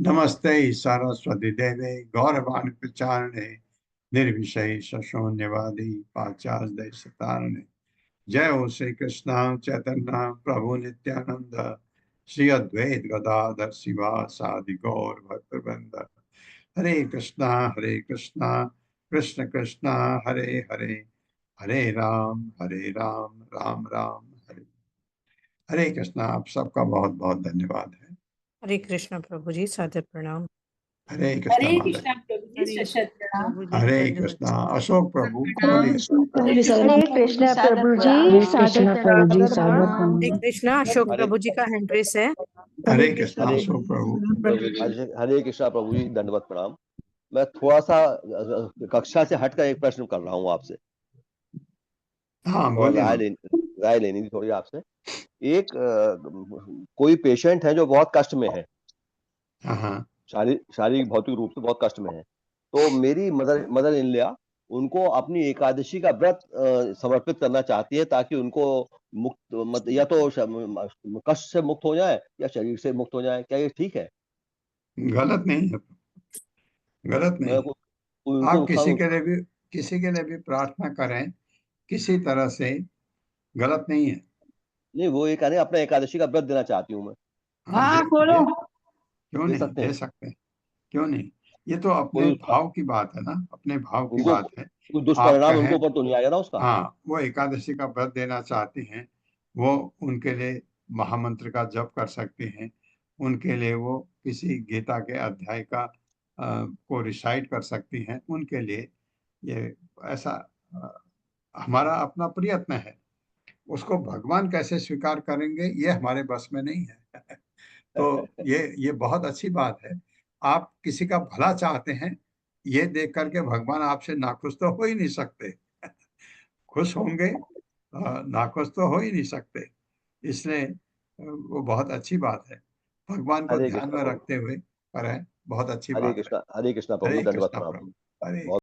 नमस्ते सरस्वती देवे गौरवाणी प्रचारणे निर्विशेष शून्यवादी पाश्चात्य देशतारणे। जय हो श्री कृष्ण चैतन्य प्रभु नित्यानंद श्री अद्वैत गदाधर शिवासादि गौर भक्तवृंद। हरे कृष्णा कृष्ण कृष्ण हरे हरे, हरे राम राम राम हरे हरे कृष्णा। आप सबका बहुत बहुत धन्यवाद है। हरे कृष्ण प्रभु जी, सादर प्रणाम। हरे कृष्णा प्रभु जी, सशत प्रणाम। हरे कृष्णा। अशोक प्रभु हरे कृष्णा प्रभु जी, सादर प्रणाम। हरे कृष्णा। अशोक प्रभु जी का हैंड रेस है। हरे कृष्णा अशोक प्रभु। हरे कृष्णा प्रभु जी, दंडवत प्रणाम। मैं थोड़ा सा कक्षा से हटकर एक प्रश्न कर रहा हूँ आपसे। हाँ, और राय लेनी थी थोड़ी आपसे। एक कोई पेशेंट है जो बहुत कष्ट में है, शारीरिक भौतिक रूप से बहुत कष्ट में है, तो मेरी मदर इन लॉ उनको अपनी एकादशी का व्रत समर्पित करना चाहती है ताकि उनको मुक्त या तो कष्ट से मुक्त हो जाए या शरीर से मुक्त हो जाए। क्या ये ठीक है? गलत नहीं है, गलत नहीं। आप किसी के लिए भी प्रार्थना करें किसी तरह से, गलत नहीं है। नहीं, वो ये कह रहे हैं अपना एकादशी का व्रत देना चाहती हूँ मैं। हाँ, क्यों नहीं दे सकते हैं, क्यों नहीं। ये तो अपने कोई उसका भाव की बात है ना, अपने भाव की उनको बात है। कोई आप दुष्परिणाम उनके कहें, ऊपर तो नहीं आएगा ना उसका। हाँ, वो एकादशी का व्रत देना चाहती हैं, वो उनके लिए महामंत्र का जप कर सकती हैं, उनके लिए वो किसी गीता के अध्याय का को रिसाइट कर सकती हैं, उनके लिए ये ऐसा हमारा अपना प्रयत्न है। उसको भगवान कैसे स्वीकार करेंगे ये हमारे बस में नहीं है। तो ये बहुत अच्छी बात है। आप किसी का भला चाहते हैं, ये देख करके भगवान आपसे नाखुश तो हो ही नहीं सकते। खुश होंगे, नाखुश तो हो ही नहीं सकते। इसलिए वो बहुत अच्छी बात है, भगवान को हरे ध्यान कृष्णा में प्रभु, रखते हुए करें, बहुत अच्छी हरे बात है। कृष्णा, हरे कृष्णा प्रभु जी, हरे दंडवत कृष्णा प्रणाम। प्रभु, हरे बहुत